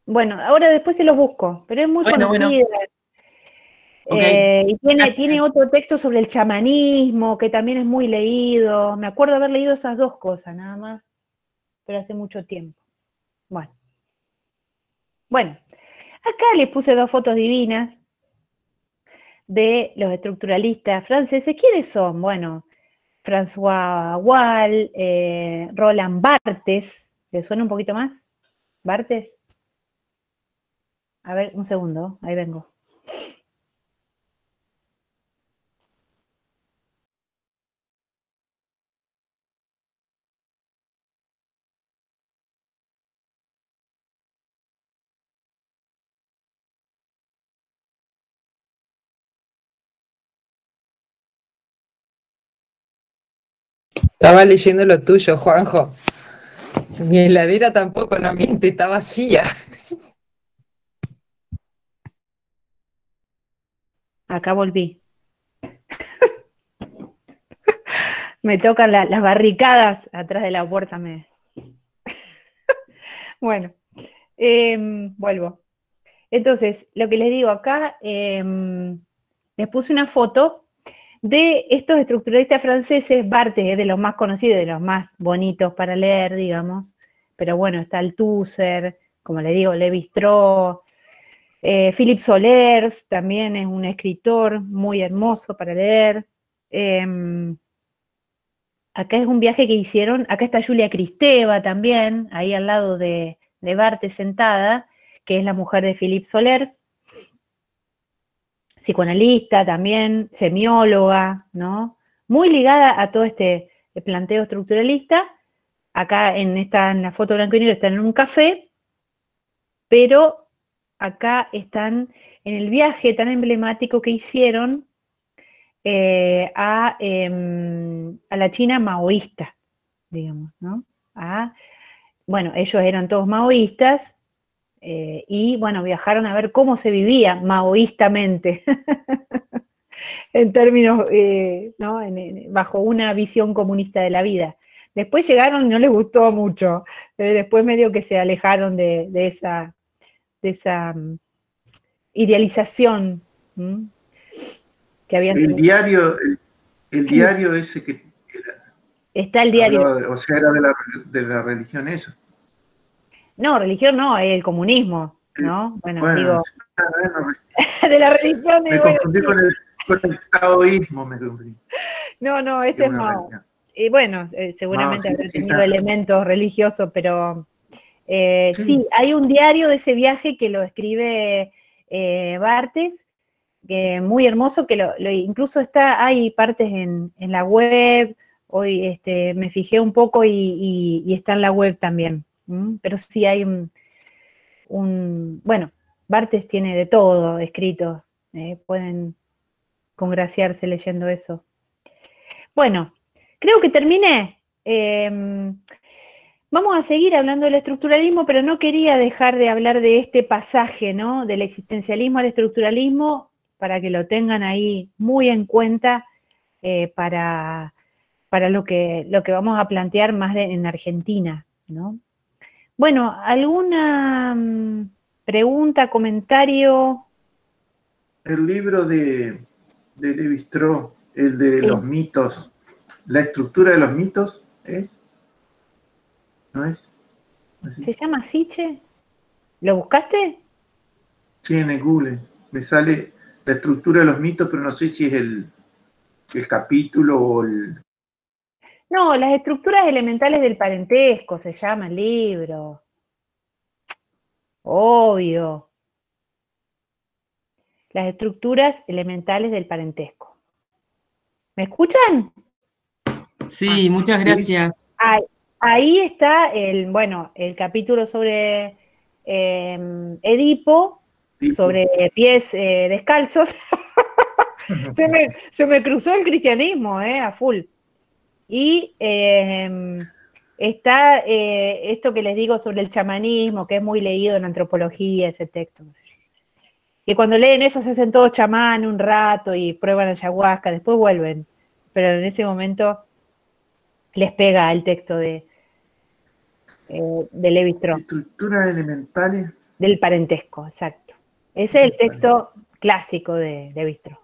[SPEAKER 1] Bueno, ahora después se los busco, pero es muy conocida.
[SPEAKER 8] Okay.
[SPEAKER 1] Y tiene otro texto sobre el chamanismo, que también es muy leído. Me acuerdo haber leído esas dos cosas, nada más, pero hace mucho tiempo. Bueno, acá les puse dos fotos divinas de los estructuralistas franceses. ¿Quiénes son? Bueno, François Wall, Roland Barthes. ¿Les suena un poquito más? ¿Barthes? A ver, un segundo, ahí vengo.
[SPEAKER 2] Estaba leyendo lo tuyo, Juanjo. Mi heladera tampoco no miente, está vacía.
[SPEAKER 1] Acá volví. Me tocan las barricadas atrás de la puerta. Bueno, vuelvo. Entonces, lo que les digo acá, les puse una foto de estos estructuralistas franceses. Barthes es de los más conocidos, de los más bonitos para leer, digamos. Pero bueno, está Althusser, como le digo, Levi-Strauss. Philippe Solers también es un escritor muy hermoso para leer. Acá es un viaje que hicieron, acá está Julia Kristeva también, ahí al lado de Barthes sentada, que es la mujer de Philippe Solers, psicoanalista también, semióloga, ¿no? Muy ligada a todo este planteo estructuralista. Acá en la foto blanco y negro están en un café, pero acá están en el viaje tan emblemático que hicieron a la China maoísta, digamos, ¿no? Bueno, ellos eran todos maoístas y, bueno, viajaron a ver cómo se vivía maoístamente, en términos, ¿no? Bajo una visión comunista de la vida. Después llegaron y no les gustó mucho, después medio que se alejaron de esa idealización que habían tenido.
[SPEAKER 3] El diario ese que era,
[SPEAKER 1] está el diario.
[SPEAKER 3] O sea, era de la religión eso.
[SPEAKER 1] No, religión no, el comunismo, ¿no? Bueno, digo,
[SPEAKER 3] no,
[SPEAKER 1] de la religión.
[SPEAKER 3] Me confundí con el taoísmo, me confundí.
[SPEAKER 1] No, este es Mao. Y bueno, seguramente habrá tenido elementos religiosos, pero sí, hay un diario de ese viaje que lo escribe Barthes, muy hermoso, que incluso hay partes en la web. Hoy me fijé un poco y está en la web también. Pero sí hay bueno, Barthes tiene de todo escrito, pueden congraciarse leyendo eso. Bueno, creo que terminé. Vamos a seguir hablando del estructuralismo, pero no quería dejar de hablar de este pasaje, ¿no? Del existencialismo al estructuralismo, para que lo tengan ahí muy en cuenta para lo que vamos a plantear más en Argentina, ¿no? Bueno, ¿alguna pregunta, comentario?
[SPEAKER 3] El libro de Lévi-Strauss, el de los mitos, la estructura de los mitos, ¿es? ¿No es? ¿Así?
[SPEAKER 1] ¿Se llama Siche? ¿Lo buscaste?
[SPEAKER 3] Sí, en el Google. Me sale la estructura de los mitos, pero no sé si es el capítulo o el...
[SPEAKER 1] No, las estructuras elementales del parentesco se llama el libro. Obvio. Las estructuras elementales del parentesco. ¿Me escuchan?
[SPEAKER 8] Sí, muchas gracias.
[SPEAKER 1] Ahí está el capítulo sobre Edipo, sobre pies descalzos. se me cruzó el cristianismo, a full. Y está esto que les digo sobre el chamanismo, que es muy leído en antropología, ese texto. Y cuando leen eso se hacen todos chamán un rato y prueban ayahuasca, después vuelven. Pero en ese momento les pega el texto de Lévi-Strauss.
[SPEAKER 3] Estructuras elementales.
[SPEAKER 1] Del parentesco, exacto. Ese es el texto clásico de Lévi-Strauss.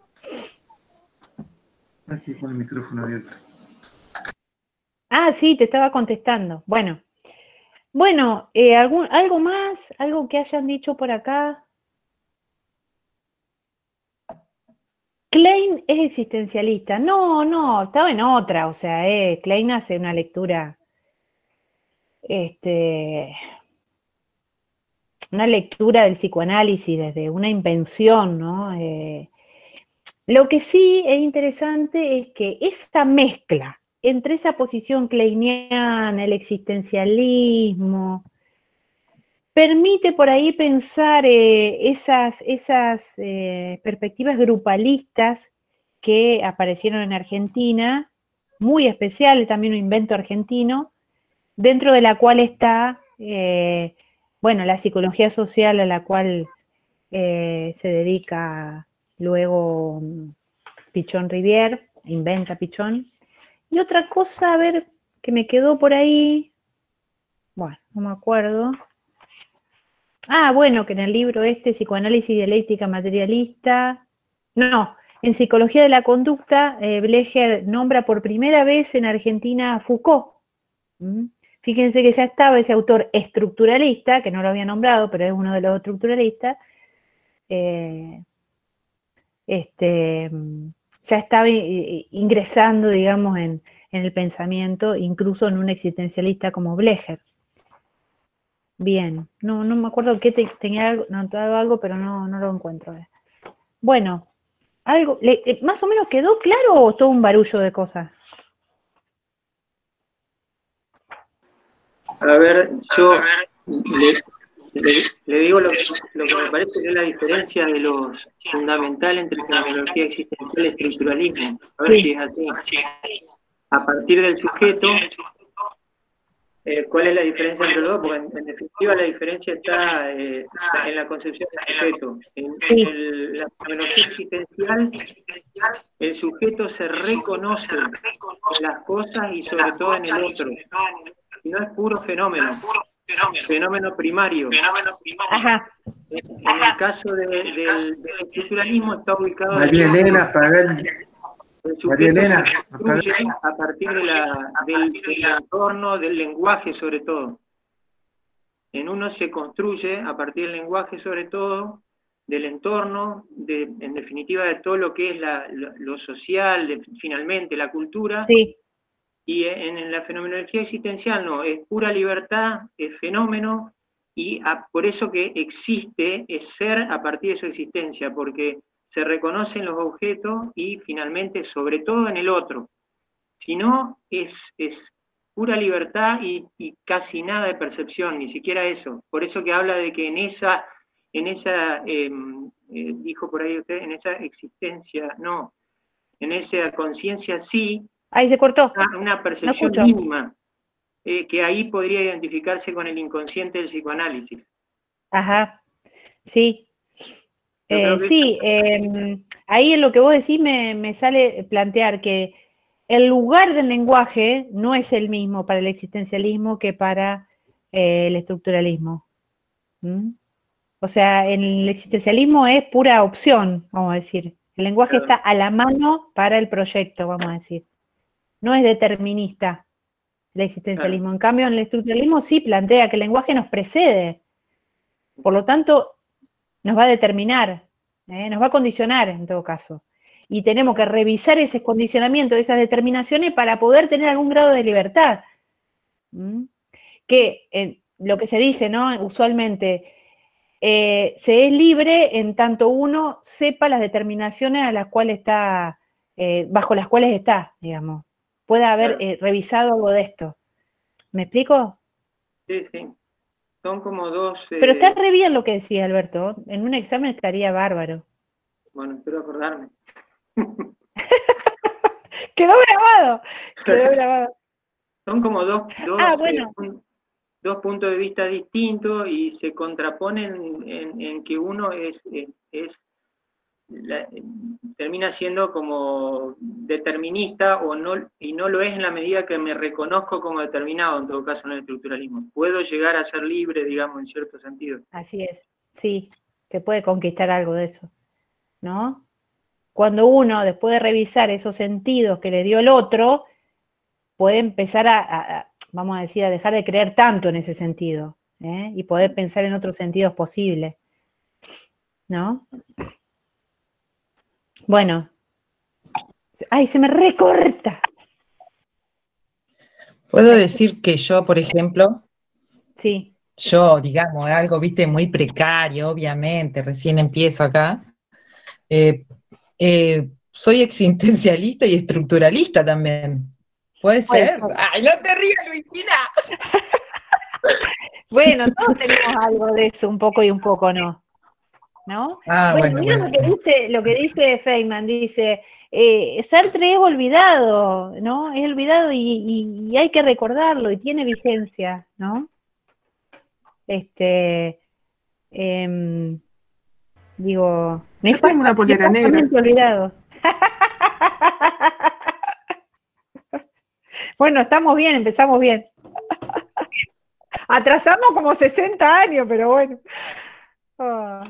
[SPEAKER 3] Aquí con el micrófono abierto.
[SPEAKER 1] Ah, sí, te estaba contestando. Bueno, ¿algo más? ¿Algo que hayan dicho por acá? Klein es existencialista. No, estaba en otra. O sea, Klein hace una lectura, una lectura del psicoanálisis desde una invención, ¿no? Lo que sí es interesante es que esta mezcla entre esa posición kleiniana, el existencialismo, permite por ahí pensar esas perspectivas grupalistas que aparecieron en Argentina, muy especiales, también un invento argentino, dentro de la cual está, la psicología social a la cual se dedica luego Pichon Rivière, inventa Pichon. Y otra cosa, a ver, que me quedó por ahí, bueno, no me acuerdo. Ah, bueno, que en el libro Psicoanálisis Dialéctica Materialista, no, en Psicología de la Conducta, Blecher nombra por primera vez en Argentina a Foucault. Fíjense que ya estaba ese autor estructuralista, que no lo había nombrado, pero es uno de los estructuralistas, ya estaba ingresando, digamos, en el pensamiento, incluso en un existencialista como Blecher. Bien, no me acuerdo que tenía notado algo, pero no lo encuentro. Bueno, algo, ¿más o menos quedó claro o todo un barullo de cosas?
[SPEAKER 7] A ver, yo le digo lo que me parece que es la diferencia de lo fundamental entre fenomenología existencial y estructuralismo. A ver si es así. A partir del sujeto, ¿cuál es la diferencia entre los dos? Porque en definitiva la diferencia está en la concepción del sujeto. En la fenomenología existencial, el sujeto se reconoce en las cosas y sobre todo en el otro. Y no es puro fenómeno primario.
[SPEAKER 1] Ajá.
[SPEAKER 7] En el caso del estructuralismo está ubicado
[SPEAKER 3] María Elena,
[SPEAKER 7] el sujeto se construye a partir del entorno, del lenguaje sobre todo. En uno se construye a partir del lenguaje sobre todo, del entorno, en definitiva de todo lo que es lo social, finalmente la cultura.
[SPEAKER 1] Sí.
[SPEAKER 7] Y en la fenomenología existencial no, es pura libertad, es fenómeno, y por eso que existe, es ser a partir de su existencia, porque se reconoce en los objetos y finalmente, sobre todo en el otro. Si no, es pura libertad y casi nada de percepción, ni siquiera eso. Por eso que habla de que dijo por ahí usted, en esa existencia, no, en esa conciencia sí.
[SPEAKER 1] Ahí se cortó.
[SPEAKER 7] Una percepción mínima, que ahí podría identificarse con el inconsciente del psicoanálisis.
[SPEAKER 1] Ajá, sí. Sí, ahí en lo que vos decís me sale plantear que el lugar del lenguaje no es el mismo para el existencialismo que para el estructuralismo. ¿Mm? O sea, en el existencialismo es pura opción, vamos a decir. El lenguaje está a la mano para el proyecto, vamos a decir. No es determinista el existencialismo. En cambio, en el estructuralismo sí plantea que el lenguaje nos precede. Por lo tanto, nos va a determinar, nos va a condicionar en todo caso. Y tenemos que revisar ese condicionamiento, esas determinaciones para poder tener algún grado de libertad. Que lo que se dice, ¿no? Usualmente, se es libre en tanto uno sepa las determinaciones a las cuales está, bajo las cuales está, digamos. Pueda haber revisado algo de esto. ¿Me explico?
[SPEAKER 7] Sí, sí. Son como dos...
[SPEAKER 1] Pero está re bien lo que decía Alberto. En un examen estaría bárbaro.
[SPEAKER 7] Bueno, espero acordarme.
[SPEAKER 1] Quedó grabado. Quedó grabado.
[SPEAKER 7] Son como dos puntos de vista distintos y se contraponen en que uno termina siendo como determinista y no lo es en la medida que me reconozco como determinado, en todo caso en el estructuralismo. Puedo llegar a ser libre, digamos, en cierto sentido.
[SPEAKER 1] Así es, sí, se puede conquistar algo de eso, ¿no? Cuando uno, después de revisar esos sentidos que le dio el otro, puede empezar vamos a decir, a dejar de creer tanto en ese sentido, y poder pensar en otros sentidos posibles, ¿no? Bueno. ¡Ay, se me recorta!
[SPEAKER 2] Puedo decir que yo, por ejemplo,
[SPEAKER 1] sí.
[SPEAKER 2] Yo, digamos, algo, viste, muy precario, obviamente, recién empiezo acá. Soy existencialista y estructuralista también. ¿Puede ser? ¡Ay, no te rías, Luisina!
[SPEAKER 1] Bueno, todos tenemos algo de eso, un poco y un poco, ¿no? ¿No? Bueno, mira lo que dice Feynman, dice, Sartre es olvidado, ¿no? Es olvidado y hay que recordarlo y tiene vigencia, ¿no? Digo,
[SPEAKER 6] yo tengo una polera negra.
[SPEAKER 1] Olvidado. Bueno, estamos bien, empezamos bien. Atrasamos como 60 años, pero bueno. Oh,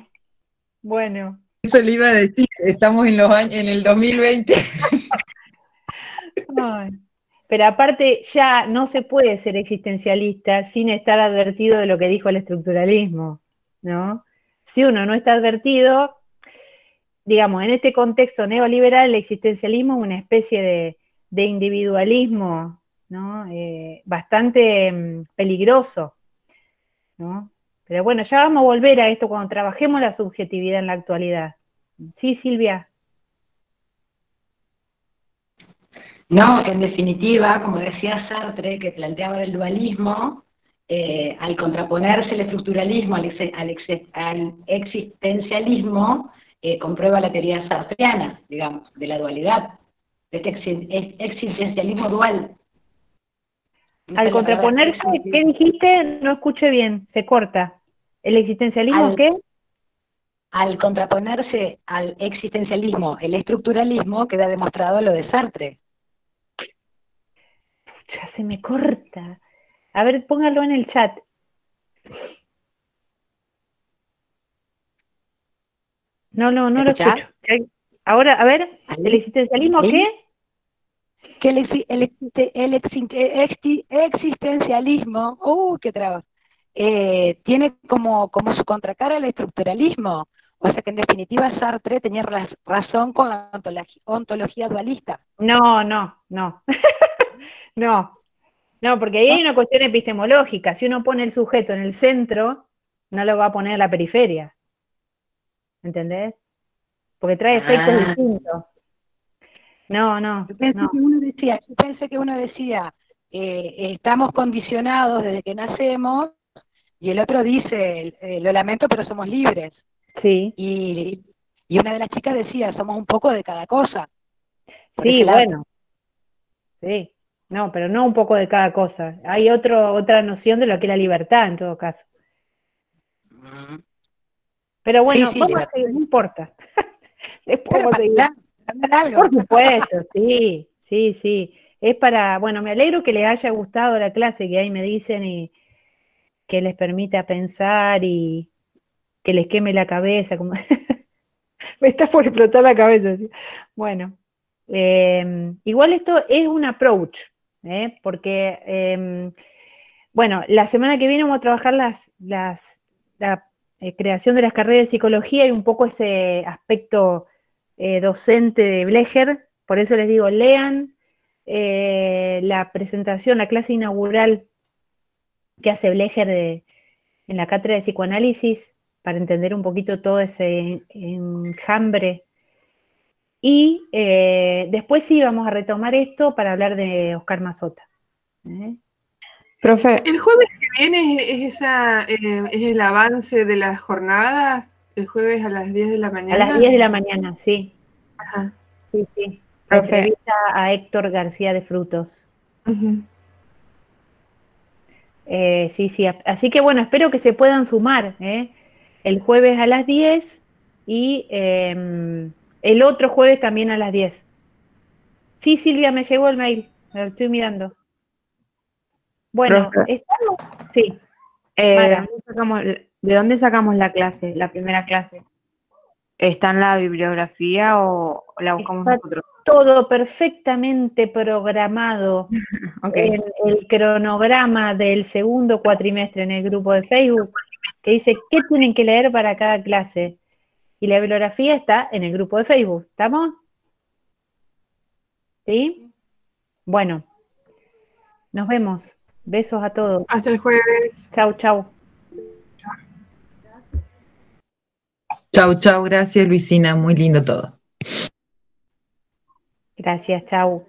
[SPEAKER 1] bueno.
[SPEAKER 2] Eso le iba a decir, estamos en el 2020.
[SPEAKER 1] Ay. Pero aparte ya no se puede ser existencialista sin estar advertido de lo que dijo el estructuralismo, ¿no? Si uno no está advertido, digamos, en este contexto neoliberal, el existencialismo es una especie de individualismo, ¿no? Bastante peligroso, ¿no? Pero bueno, ya vamos a volver a esto cuando trabajemos la subjetividad en la actualidad. Sí, Silvia.
[SPEAKER 4] No, que en definitiva, como decía Sartre, que planteaba el dualismo, al contraponerse el estructuralismo al existencialismo, comprueba la teoría sartreana, digamos, de la dualidad, de este existencialismo dual.
[SPEAKER 1] Al contraponerse, ¿qué dijiste? No escuché bien, se corta. ¿El existencialismo qué?
[SPEAKER 4] Al contraponerse al existencialismo, el estructuralismo, queda demostrado lo de Sartre.
[SPEAKER 1] Pucha, se me corta. A ver, póngalo en el chat. No lo escucho. Ahora, a ver, ¿el existencialismo qué?
[SPEAKER 4] Que el existencialismo, qué traba, tiene como su contracara el estructuralismo. O sea que en definitiva Sartre tenía razón con la ontología dualista.
[SPEAKER 1] No. No, porque ahí hay una cuestión epistemológica. Si uno pone el sujeto en el centro, no lo va a poner en la periferia. ¿Entendés? porque trae efectos distintos. No,
[SPEAKER 4] Yo pensé
[SPEAKER 1] no.
[SPEAKER 4] que uno decía, estamos condicionados desde que nacemos, y el otro dice, lo lamento, pero somos libres.
[SPEAKER 1] Sí.
[SPEAKER 4] Y una de las chicas decía, somos un poco de cada cosa.
[SPEAKER 1] Sí, bueno. Sí. No, pero no un poco de cada cosa. Hay otra noción de lo que es la libertad en todo caso. Pero bueno,
[SPEAKER 4] Sí,
[SPEAKER 1] vamos a seguir, no importa. Después vamos a seguir.
[SPEAKER 4] Algo.
[SPEAKER 1] Por supuesto, sí, sí, sí. Es para, bueno, me alegro que les haya gustado la clase que ahí me dicen y que les permita pensar y que les queme la cabeza. Como me está por explotar la cabeza. ¿Sí? Bueno, igual esto es un approach, porque, bueno, la semana que viene vamos a trabajar la creación de las carreras de psicología y un poco ese aspecto docente de Blecher. Por eso les digo, lean la presentación, la clase inaugural que hace Blecher en la cátedra de psicoanálisis para entender un poquito todo ese enjambre. Y después sí vamos a retomar esto para hablar de Oscar Mazota.
[SPEAKER 6] Profe. El jueves que viene es el avance de las jornadas, el jueves a las 10 de la mañana.
[SPEAKER 1] A las 10 de la mañana, sí.
[SPEAKER 6] Ajá.
[SPEAKER 1] Sí, sí. La entrevista a Héctor García de Frutos. Sí, sí. Así que bueno, espero que se puedan sumar el jueves a las 10 y el otro jueves también a las 10. Sí, Silvia, me llegó el mail. Lo estoy mirando. Bueno, ¿estamos? Sí.
[SPEAKER 10] ¿De dónde sacamos la clase, la primera clase? ¿Está en la bibliografía o la buscamos nosotros?
[SPEAKER 1] Todo perfectamente programado en el cronograma del segundo cuatrimestre en el grupo de Facebook, que dice qué tienen que leer para cada clase. Y la bibliografía está en el grupo de Facebook. ¿Estamos? ¿Sí? Bueno, nos vemos. Besos a todos.
[SPEAKER 6] Hasta el jueves.
[SPEAKER 1] Chau, chau.
[SPEAKER 2] Chau, chau, gracias Luisina, muy lindo todo.
[SPEAKER 1] Gracias, chau.